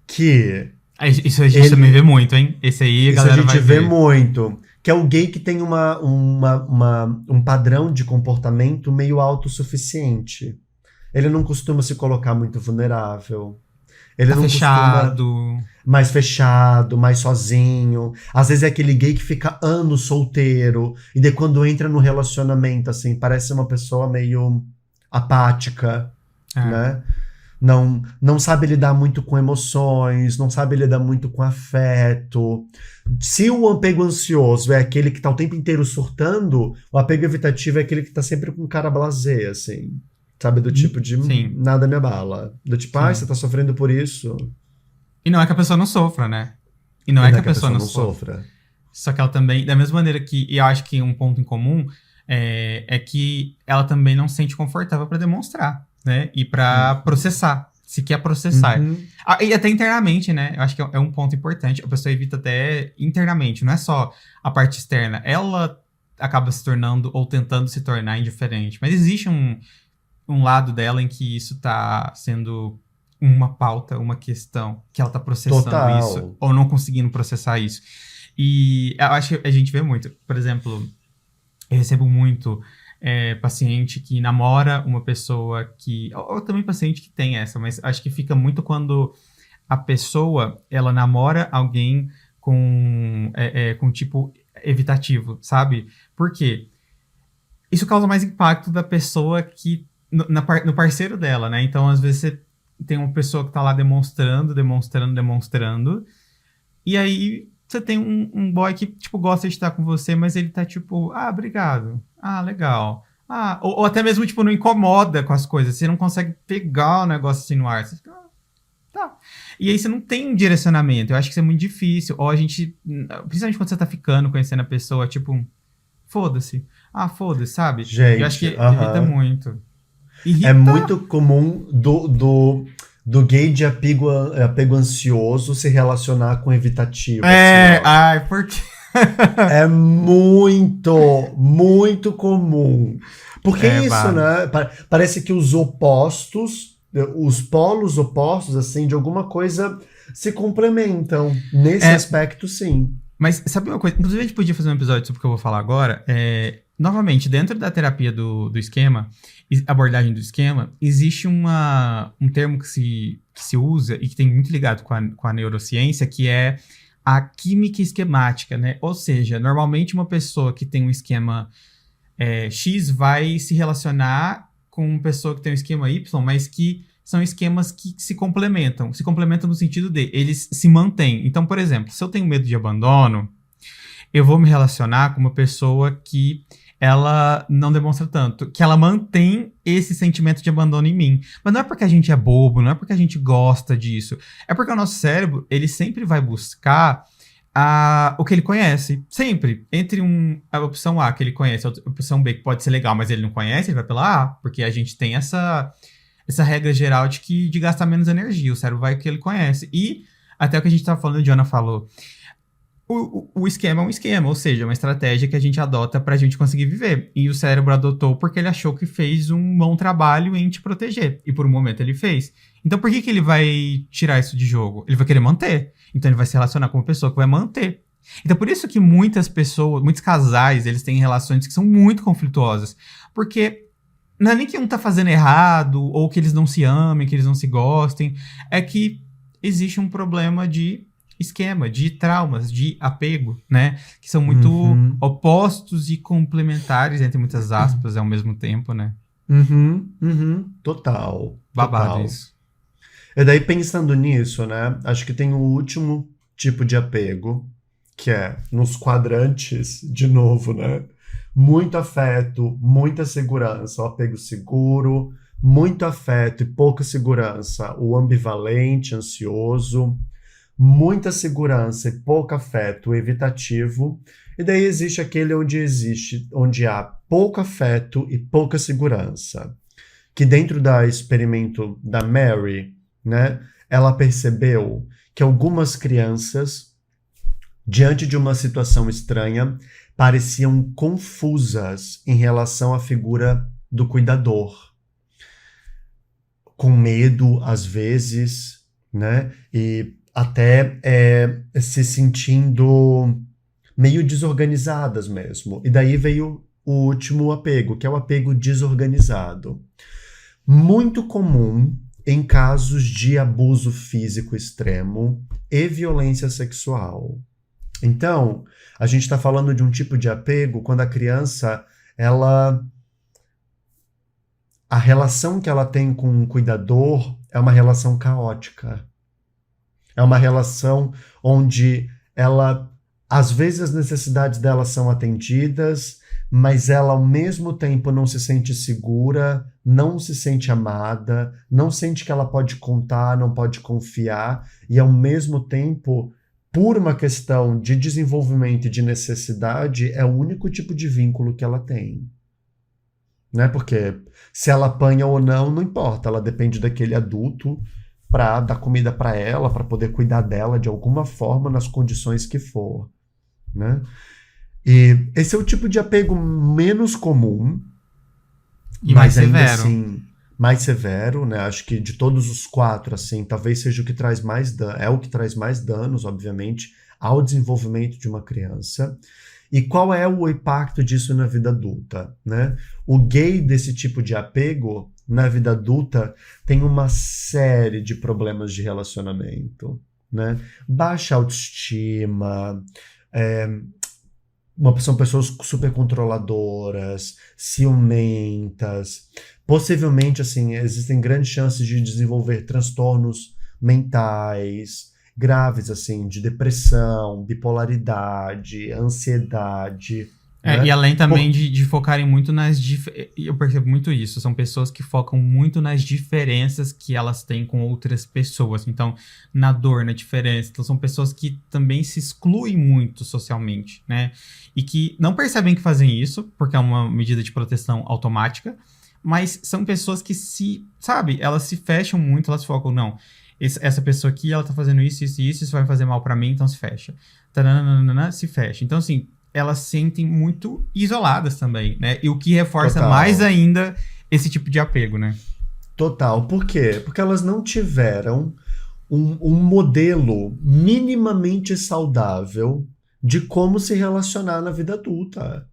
que... Isso a gente também vê muito, hein? Esse aí a galera vai ver. Isso a gente vê muito. Que é o gay que tem um padrão de comportamento meio autossuficiente. Ele não costuma se colocar muito vulnerável. Ele não fechado. costuma mais fechado, mais sozinho. Às vezes é aquele gay que fica anos solteiro. E daí quando entra no relacionamento, assim, parece uma pessoa meio apática, né? Não sabe lidar muito com emoções, não sabe lidar muito com afeto. Se o apego ansioso é aquele que tá o tempo inteiro surtando, o apego evitativo é aquele que tá sempre com cara blasé, assim. Sabe, do tipo de nada me abala. Do tipo, você tá sofrendo por isso. E não é que a pessoa não sofra, né? E não é que a pessoa não sofra. Só que ela também, da mesma maneira que, e eu acho que um ponto em comum é que ela também não se sente confortável pra demonstrar, né? E pra processar, se quer processar. E até internamente, né? Eu acho que é um ponto importante. A pessoa evita até internamente, não é só a parte externa. Ela acaba se tornando ou tentando se tornar indiferente. Mas existe um lado dela em que isso tá sendo uma pauta, uma questão, que ela tá processando isso, ou não conseguindo processar isso. E eu acho que a gente vê muito. Por exemplo, eu recebo muito paciente que namora uma pessoa que... Ou também paciente que tem essa, mas acho que fica muito quando a pessoa, ela namora alguém com tipo evitativo, sabe? Por quê? Isso causa mais impacto da pessoa que... No parceiro dela, né? Então, às vezes, você tem uma pessoa que tá lá demonstrando, e aí você tem um boy que, tipo, gosta de estar com você, mas ele tá, tipo, obrigado. Legal. Ou até mesmo, tipo, não incomoda com as coisas. Você não consegue pegar o negócio assim no ar. Você fica, tá. E aí você não tem um direcionamento. Eu acho que isso é muito difícil. Ou a gente, principalmente quando você tá ficando, conhecendo a pessoa, tipo, foda-se. Foda-se, sabe? Gente, eu acho que irrita muito. É muito comum do gay de apego ansioso se relacionar com evitativo. Assim, por quê? É muito, muito comum. Porque isso, né? Parece que os opostos, os polos opostos, assim, de alguma coisa se complementam. Nesse aspecto, sim. Mas sabe uma coisa? Inclusive, a gente podia fazer um episódio sobre o que eu vou falar agora. Novamente, dentro da terapia do esquema, abordagem do esquema, existe um termo que se usa e que tem muito ligado com a neurociência, que é a química esquemática, né? Ou seja, normalmente uma pessoa que tem um esquema X vai se relacionar com uma pessoa que tem um esquema Y, mas que são esquemas que se complementam no sentido de eles se mantêm. Então, por exemplo, se eu tenho medo de abandono, eu vou me relacionar com uma pessoa que ela não demonstra tanto, que ela mantém esse sentimento de abandono em mim. Mas não é porque a gente é bobo, não é porque a gente gosta disso. É porque o nosso cérebro, ele sempre vai buscar o que ele conhece. Sempre. Entre a opção A, que ele conhece, a opção B, que pode ser legal, mas ele não conhece, ele vai pela A. Porque a gente tem essa essa regra geral de gastar menos energia. O cérebro vai o que ele conhece. E até o que a gente tava falando, a Diana falou, o esquema é um esquema, ou seja, é uma estratégia que a gente adota pra gente conseguir viver. E o cérebro adotou porque ele achou que fez um bom trabalho em te proteger. E por um momento ele fez. Então por que ele vai tirar isso de jogo? Ele vai querer manter. Então ele vai se relacionar com uma pessoa que vai manter. Então por isso que muitas pessoas, muitos casais, eles têm relações que são muito conflituosas. Porque não é nem que um tá fazendo errado, ou que eles não se amem, que eles não se gostem. É que existe um problema de esquema, de traumas, de apego, né? Que são muito opostos e complementares, entre muitas aspas, ao mesmo tempo, né? Total. Babado Total. isso. E daí, pensando nisso, né? Acho que tem o último tipo de apego, que é nos quadrantes, de novo, né? Muito afeto, muita segurança, o apego seguro, muito afeto e pouca segurança, o ambivalente, ansioso, muita segurança e pouco afeto, o evitativo, e daí existe aquele onde há pouco afeto e pouca segurança, que dentro do experimento da Mary, né, ela percebeu que algumas crianças, diante de uma situação estranha, pareciam confusas em relação à figura do cuidador, com medo às vezes, né, e até se sentindo meio desorganizadas mesmo. E daí veio o último apego, que é o apego desorganizado. Muito comum em casos de abuso físico extremo e violência sexual. Então, a gente está falando de um tipo de apego quando a criança, a relação que ela tem com o cuidador é uma relação caótica. É uma relação onde às vezes as necessidades dela são atendidas, mas ela ao mesmo tempo não se sente segura, não se sente amada, não sente que ela pode contar, não pode confiar, e ao mesmo tempo, por uma questão de desenvolvimento e de necessidade, é o único tipo de vínculo que ela tem. Né? Porque se ela apanha ou não, não importa, ela depende daquele adulto para dar comida para ela, para poder cuidar dela de alguma forma nas condições que for, né? E esse é o tipo de apego menos comum, E mas mais ainda severo. assim mais severo, né? Acho que de todos os 4, assim, talvez seja o que traz mais é o que traz mais danos, obviamente, ao desenvolvimento de uma criança. E qual é o impacto disso na vida adulta, né? O gay desse tipo de apego na vida adulta tem uma série de problemas de relacionamento, né? Baixa autoestima, são pessoas super controladoras, ciumentas, possivelmente, assim, existem grandes chances de desenvolver transtornos mentais graves, assim, de depressão, bipolaridade, ansiedade, né? E além também de focarem muito eu percebo muito isso, são pessoas que focam muito nas diferenças que elas têm com outras pessoas, então, na dor, na diferença, então são pessoas que também se excluem muito socialmente, né, e que não percebem que fazem isso, porque é uma medida de proteção automática, mas são pessoas que elas se fecham muito, elas focam, não, essa pessoa aqui, ela tá fazendo isso vai fazer mal pra mim, então se fecha, se fecha, então assim, elas se sentem muito isoladas também, né? E o que reforça mais ainda esse tipo de apego, né? Total. Por quê? Porque elas não tiveram um modelo minimamente saudável de como se relacionar na vida adulta.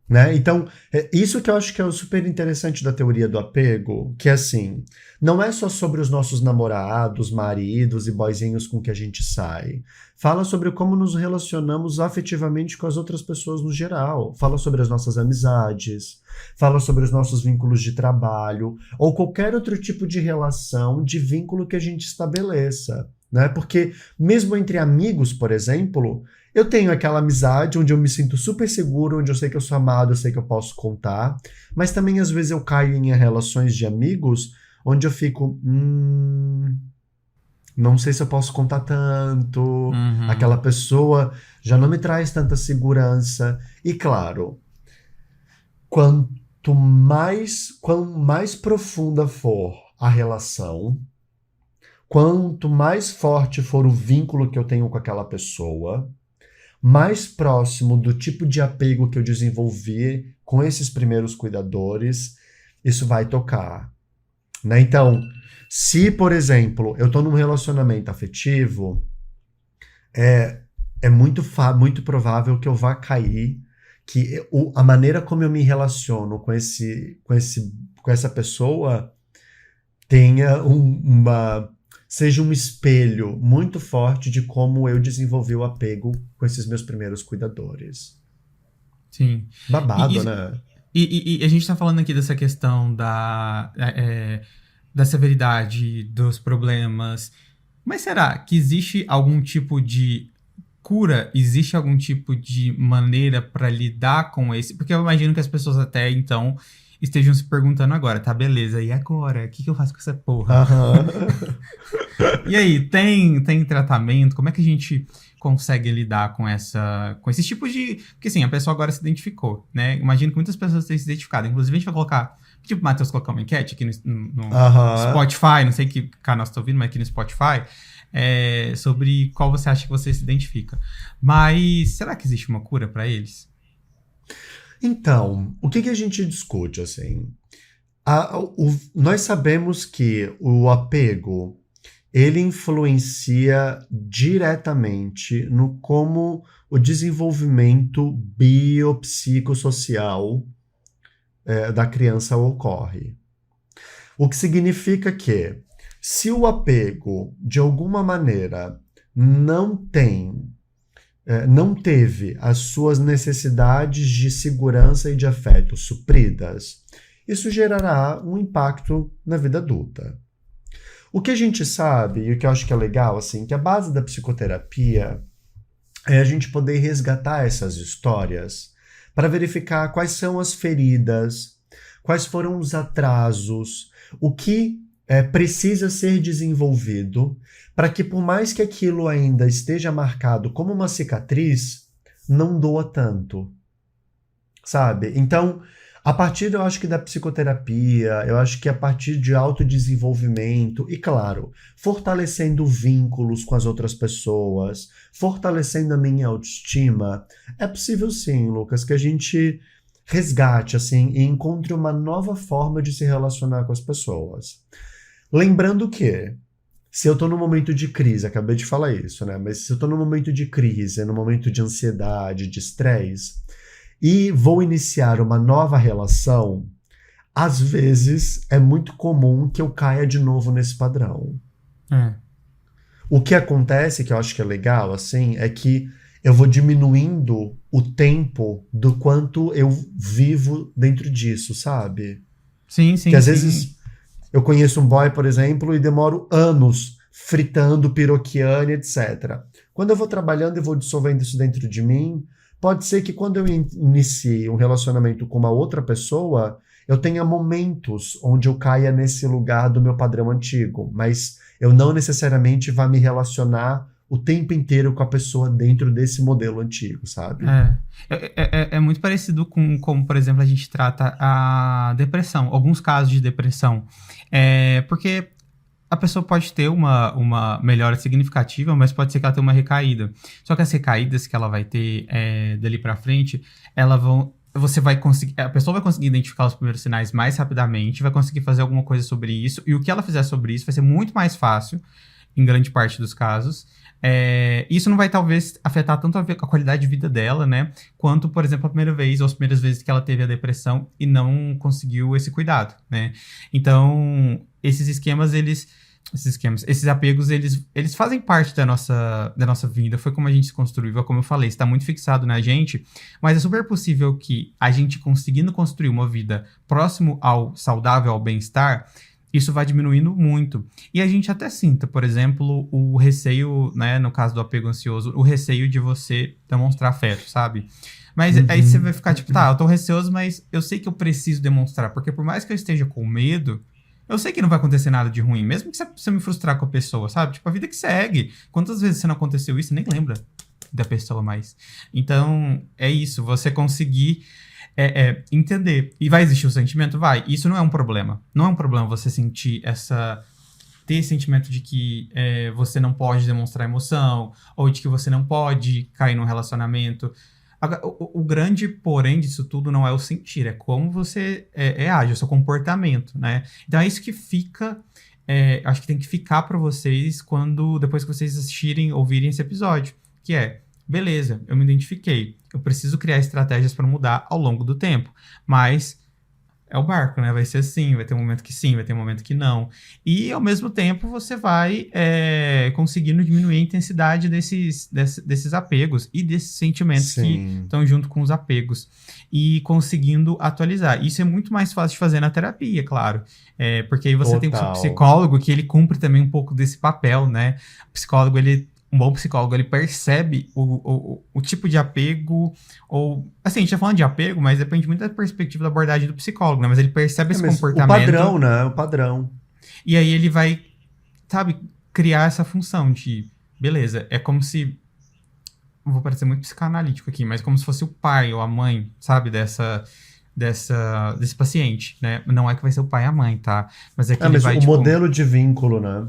Né? Então, isso que eu acho que é o super interessante da teoria do apego, que é assim, não é só sobre os nossos namorados, maridos e boyzinhos com que a gente sai. Fala sobre como nos relacionamos afetivamente com as outras pessoas no geral. Fala sobre as nossas amizades, fala sobre os nossos vínculos de trabalho, ou qualquer outro tipo de relação, de vínculo que a gente estabeleça. Né? Porque mesmo entre amigos, por exemplo, eu tenho aquela amizade onde eu me sinto super seguro, onde eu sei que eu sou amado, eu sei que eu posso contar, mas também às vezes eu caio em relações de amigos onde eu fico, não sei se eu posso contar tanto, aquela pessoa já não me traz tanta segurança. E claro, quanto mais profunda for a relação, quanto mais forte for o vínculo que eu tenho com aquela pessoa, mais próximo do tipo de apego que eu desenvolvi com esses primeiros cuidadores, isso vai tocar, né? Então, se, por exemplo, eu tô num relacionamento afetivo, é muito provável que eu vá cair, que a maneira como eu me relaciono com essa pessoa tenha seja um espelho muito forte de como eu desenvolvi o apego com esses meus primeiros cuidadores. Sim. E, Babado, isso- né? e a gente tá falando aqui dessa questão da severidade, dos problemas. Mas será que existe algum tipo de cura? Existe algum tipo de maneira para lidar com esse? Porque eu imagino que as pessoas até então estejam se perguntando agora, tá, beleza, e agora? O que eu faço com essa porra? Aham. E aí, tem tratamento? Como é que a gente consegue lidar com esses tipos de... Porque assim, a pessoa agora se identificou, né? Imagino que muitas pessoas tenham se identificado. Inclusive, a gente vai colocar... Tipo, o Matheus colocar uma enquete aqui no Aham. Spotify, não sei que canal você tá ouvindo, mas aqui no Spotify, sobre qual você acha que você se identifica. Mas será que existe uma cura para eles? Então, o que a gente discute, assim? Nós sabemos que o apego, ele influencia diretamente no como o desenvolvimento biopsicossocial da criança ocorre. O que significa que, se o apego, de alguma maneira, não teve as suas necessidades de segurança e de afeto supridas, isso gerará um impacto na vida adulta. O que a gente sabe, e o que eu acho que é legal, assim, que a base da psicoterapia é a gente poder resgatar essas histórias para verificar quais são as feridas, quais foram os atrasos, o que precisa ser desenvolvido para que, por mais que aquilo ainda esteja marcado como uma cicatriz, não doa tanto, sabe? Então, a partir, eu acho que da psicoterapia, eu acho que a partir de autodesenvolvimento e, claro, fortalecendo vínculos com as outras pessoas, fortalecendo a minha autoestima, é possível sim, Lucas, que a gente resgate, assim, e encontre uma nova forma de se relacionar com as pessoas. Lembrando que, se eu tô num momento de crise, acabei de falar isso, né? Mas se eu tô num momento de crise, num momento de ansiedade, de estresse, e vou iniciar uma nova relação, às vezes é muito comum que eu caia de novo nesse padrão. É. O que acontece, que eu acho que é legal, assim, é que eu vou diminuindo o tempo do quanto eu vivo dentro disso, sabe? Sim, Que sim, às sim. vezes eu conheço um boy, por exemplo, e demoro anos fritando piroquiane, etc. Quando eu vou trabalhando e vou dissolvendo isso dentro de mim, pode ser que quando eu inicie um relacionamento com uma outra pessoa, eu tenha momentos onde eu caia nesse lugar do meu padrão antigo, mas eu não necessariamente vá me relacionar o tempo inteiro com a pessoa dentro desse modelo antigo, sabe? É muito parecido com como, por exemplo, a gente trata a depressão, alguns casos de depressão. Porque a pessoa pode ter uma melhora significativa, mas pode ser que ela tenha uma recaída. Só que as recaídas que ela vai ter dali pra frente, a pessoa vai conseguir identificar os primeiros sinais mais rapidamente, vai conseguir fazer alguma coisa sobre isso, e o que ela fizer sobre isso vai ser muito mais fácil, em grande parte dos casos. Isso não vai, talvez, afetar tanto a qualidade de vida dela, né? Quanto, por exemplo, a primeira vez ou as primeiras vezes que ela teve a depressão e não conseguiu esse cuidado, né? Então, esses apegos, eles fazem parte da nossa vida. Foi como a gente se construiu, como eu falei, está muito fixado na gente, mas é super possível que a gente conseguindo construir uma vida próximo ao saudável, ao bem-estar, isso vai diminuindo muito. E a gente até sinta, por exemplo, o receio, né, no caso do apego ansioso, o receio de você demonstrar afeto, sabe? Mas aí você vai ficar tipo, tá, eu tô receoso, mas eu sei que eu preciso demonstrar, porque por mais que eu esteja com medo, eu sei que não vai acontecer nada de ruim, mesmo que você me frustrar com a pessoa, sabe? Tipo, a vida que segue. Quantas vezes você não aconteceu isso, nem lembra da pessoa mais. Então, é isso, você conseguir entender. E vai existir o sentimento? Vai. Isso não é um problema. Não é um problema você sentir ter esse sentimento de que você não pode demonstrar emoção, ou de que você não pode cair num relacionamento. O grande porém disso tudo não é o sentir, é como você age, o seu comportamento, né? Então é isso que fica, acho que tem que ficar para vocês depois que vocês assistirem, ouvirem esse episódio, que beleza, eu me identifiquei, eu preciso criar estratégias para mudar ao longo do tempo, mas é o barco, né? Vai ser assim, vai ter um momento que sim, vai ter um momento que não. E, ao mesmo tempo, você vai conseguindo diminuir a intensidade desses apegos e desses sentimentos que Sim. estão junto com os apegos. E conseguindo atualizar. Isso é muito mais fácil de fazer na terapia, claro. Porque aí você tem o seu Total. psicólogo, que ele cumpre também um pouco desse papel, né? O psicólogo, um bom psicólogo, ele percebe o tipo de apego, ou... Assim, a gente tá falando de apego, mas depende muito da perspectiva da abordagem do psicólogo, né? Mas ele percebe esse Mas comportamento. o padrão, né? O padrão. E aí ele vai, sabe, criar essa função de... Beleza, é como se... Vou parecer muito psicanalítico aqui, mas como se fosse o pai ou a mãe, sabe? Desse paciente, né? Não é que vai ser o pai e a mãe, tá? Mas é que ele Mas vai, o modelo de vínculo, né?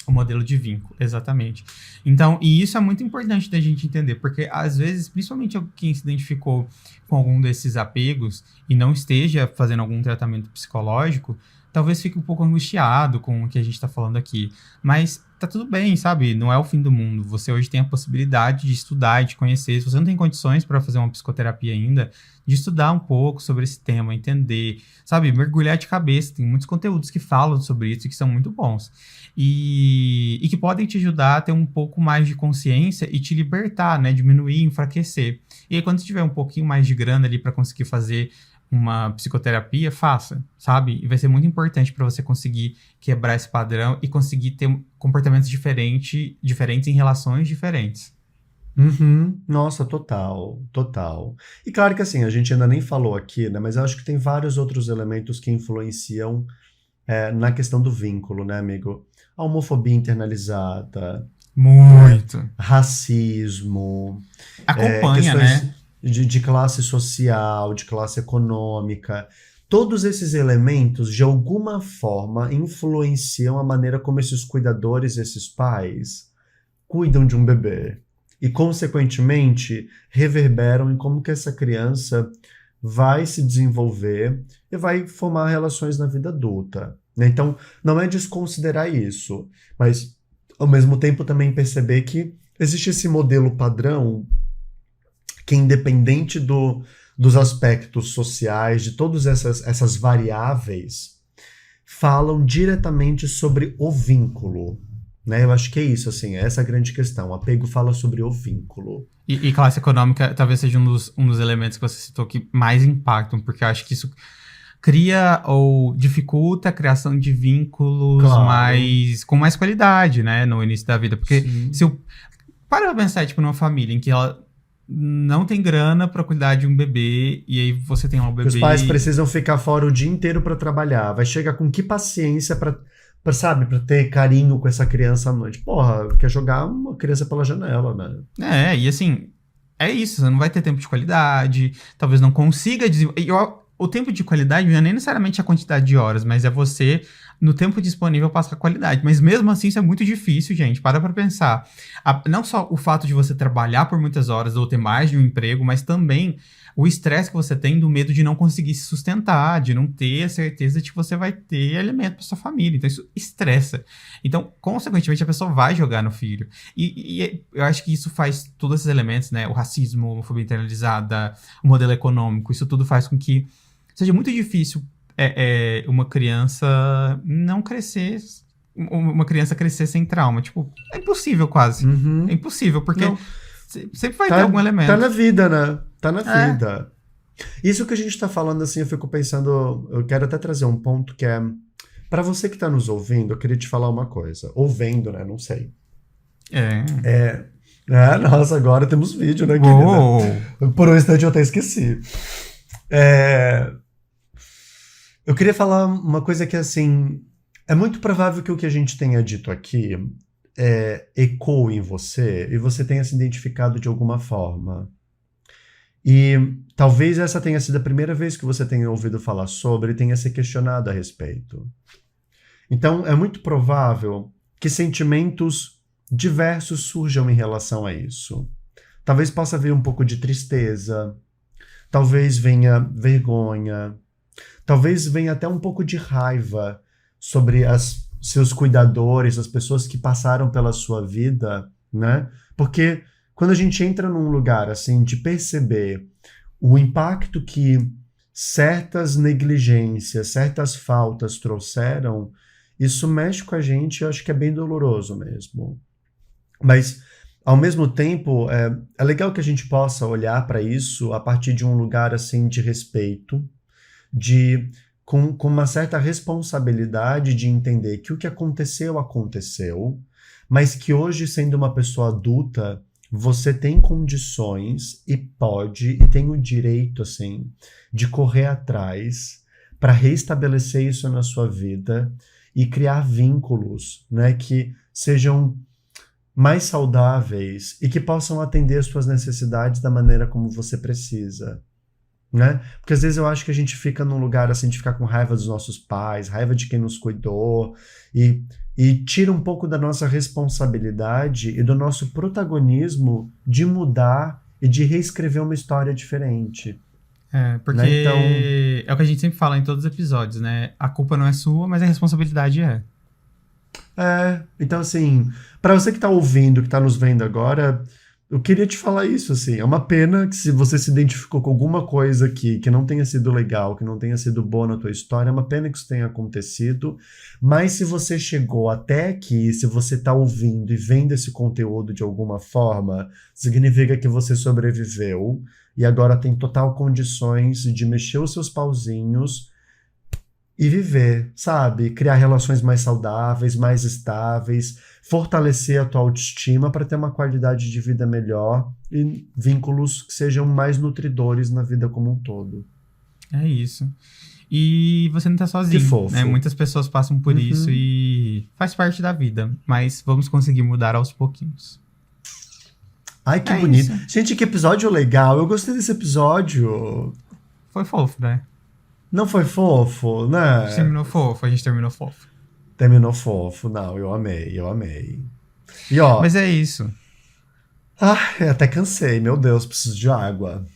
O modelo de vínculo, exatamente. Então, e isso é muito importante da gente entender, porque às vezes, principalmente quem se identificou com algum desses apegos e não esteja fazendo algum tratamento psicológico, talvez fique um pouco angustiado com o que a gente está falando aqui. Mas tá tudo bem, sabe? Não é o fim do mundo. Você hoje tem a possibilidade de estudar e de conhecer. Se você não tem condições para fazer uma psicoterapia ainda, de estudar um pouco sobre esse tema, entender, sabe? Mergulhar de cabeça. Tem muitos conteúdos que falam sobre isso e que são muito bons. E que podem te ajudar a ter um pouco mais de consciência e te libertar, né? Diminuir, enfraquecer. E aí, quando você tiver um pouquinho mais de grana ali para conseguir fazer uma psicoterapia, faça, sabe? E vai ser muito importante para você conseguir quebrar esse padrão e conseguir ter comportamentos diferentes em relações diferentes. Uhum. Nossa, total, total. E claro que assim, a gente ainda nem falou aqui, né? Mas eu acho que tem vários outros elementos que influenciam na questão do vínculo, né, amigo? A homofobia internalizada, Muito. racismo, Acompanha, questões né? de classe social, de classe econômica. Todos esses elementos, de alguma forma, influenciam a maneira como esses cuidadores, esses pais, cuidam de um bebê. E, consequentemente, reverberam em como que essa criança vai se desenvolver e vai formar relações na vida adulta, né? Então, não é desconsiderar isso, mas, ao mesmo tempo, também perceber que existe esse modelo padrão que, independente dos aspectos sociais, de todas essas variáveis, falam diretamente sobre o vínculo, né? Eu acho que é isso, assim, essa é a grande questão. O apego fala sobre o vínculo. E classe econômica talvez seja um dos elementos que você citou que mais impactam, porque eu acho que isso cria ou dificulta a criação de vínculos Claro. com mais qualidade, né, no início da vida. Porque Sim. para pra pensar, tipo, numa família em que ela não tem grana pra cuidar de um bebê, e aí você tem lá um Que os bebê... pais precisam ficar fora o dia inteiro para trabalhar. Vai chegar com que paciência para sabe, para ter carinho com essa criança à noite. Porra, quer jogar uma criança pela janela, né? E assim, é isso, você não vai ter tempo de qualidade, talvez não consiga desenvolver... O tempo de qualidade não é nem necessariamente a quantidade de horas, mas é você, no tempo disponível, passar qualidade. Mas mesmo assim, isso é muito difícil, gente. Para pra pensar. Não só o fato de você trabalhar por muitas horas ou ter mais de um emprego, mas também o estresse que você tem do medo de não conseguir se sustentar, de não ter a certeza de que você vai ter alimento para sua família. Então, isso estressa. Então, consequentemente, a pessoa vai jogar no filho. E eu acho que isso faz todos esses elementos, né? O racismo, a homofobia internalizada, o modelo econômico, isso tudo faz com que seja muito difícil uma criança não crescer, uma criança crescer sem trauma. Tipo, é impossível quase. Uhum. É impossível, porque Não. sempre vai ter algum elemento. Tá na vida, né? Tá na vida. Isso que a gente tá falando, assim, eu fico pensando, eu quero até trazer um ponto que é, pra você que tá nos ouvindo, eu queria te falar uma coisa. Ou vendo, né? Não sei. Nossa, agora temos vídeo, né, querida? Por um instante eu até esqueci. Eu queria falar uma coisa que, assim, é muito provável que o que a gente tenha dito aqui ecoe em você e você tenha se identificado de alguma forma. E talvez essa tenha sido a primeira vez que você tenha ouvido falar sobre e tenha se questionado a respeito. Então, é muito provável que sentimentos diversos surjam em relação a isso. Talvez possa vir um pouco de tristeza, talvez venha vergonha, talvez venha até um pouco de raiva sobre seus cuidadores, as pessoas que passaram pela sua vida, né? Porque quando a gente entra num lugar assim de perceber o impacto que certas negligências, certas faltas trouxeram, isso mexe com a gente, eu acho que é bem doloroso mesmo. Mas, ao mesmo tempo, é legal que a gente possa olhar para isso a partir de um lugar assim de respeito, com uma certa responsabilidade de entender que o que aconteceu, aconteceu, mas que hoje, sendo uma pessoa adulta, você tem condições e pode e tem o direito, assim, de correr atrás para reestabelecer isso na sua vida e criar vínculos, né, que sejam mais saudáveis e que possam atender as suas necessidades da maneira como você precisa, né? Porque às vezes eu acho que a gente fica num lugar assim de ficar com raiva dos nossos pais, raiva de quem nos cuidou e tira um pouco da nossa responsabilidade e do nosso protagonismo de mudar e de reescrever uma história diferente. Porque né? Então, é o que a gente sempre fala em todos os episódios, né? A culpa não é sua, mas a responsabilidade é. Então assim, para você que tá ouvindo, que tá nos vendo agora, eu queria te falar isso, assim, é uma pena que se você se identificou com alguma coisa aqui que não tenha sido legal, que não tenha sido boa na tua história, é uma pena que isso tenha acontecido, mas se você chegou até aqui, se você tá ouvindo e vendo esse conteúdo de alguma forma, significa que você sobreviveu e agora tem total condições de mexer os seus pauzinhos e viver, sabe? Criar relações mais saudáveis, mais estáveis, fortalecer a tua autoestima para ter uma qualidade de vida melhor e vínculos que sejam mais nutridores na vida como um todo. É isso. E você não tá sozinho, Que fofo. né? Muitas pessoas passam por isso e faz parte da vida, mas vamos conseguir mudar aos pouquinhos. Ai, que bonito. Isso. Gente, que episódio legal. Eu gostei desse episódio. Foi fofo, né? Não foi fofo, né? A gente terminou fofo. Terminou fofo. Não, eu amei. E ó... Mas é isso. eu até cansei. Meu Deus, preciso de água.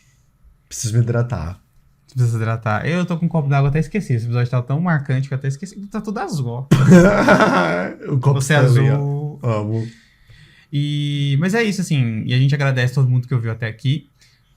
Preciso me hidratar. Você precisa hidratar. Eu tô com um copo d'água, até esqueci. Esse episódio tá tão marcante que eu até esqueci. Tá tudo azul, ó. O copo Você tá ali, azul. ó. Amo. Mas é isso, assim. E a gente agradece todo mundo que ouviu até aqui.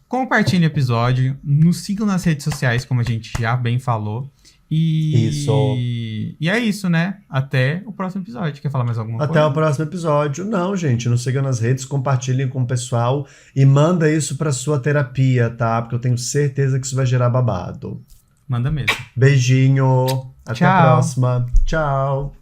Compartilhe o episódio. Nos sigam nas redes sociais, como a gente já bem falou. Isso. E é isso, né? Até o próximo episódio. Quer falar mais alguma coisa? Até o próximo episódio. Não, gente, nos sigam nas redes, compartilhem com o pessoal e manda isso pra sua terapia, tá? Porque eu tenho certeza que isso vai gerar babado. Manda mesmo. Beijinho. Até Tchau. a próxima. Tchau.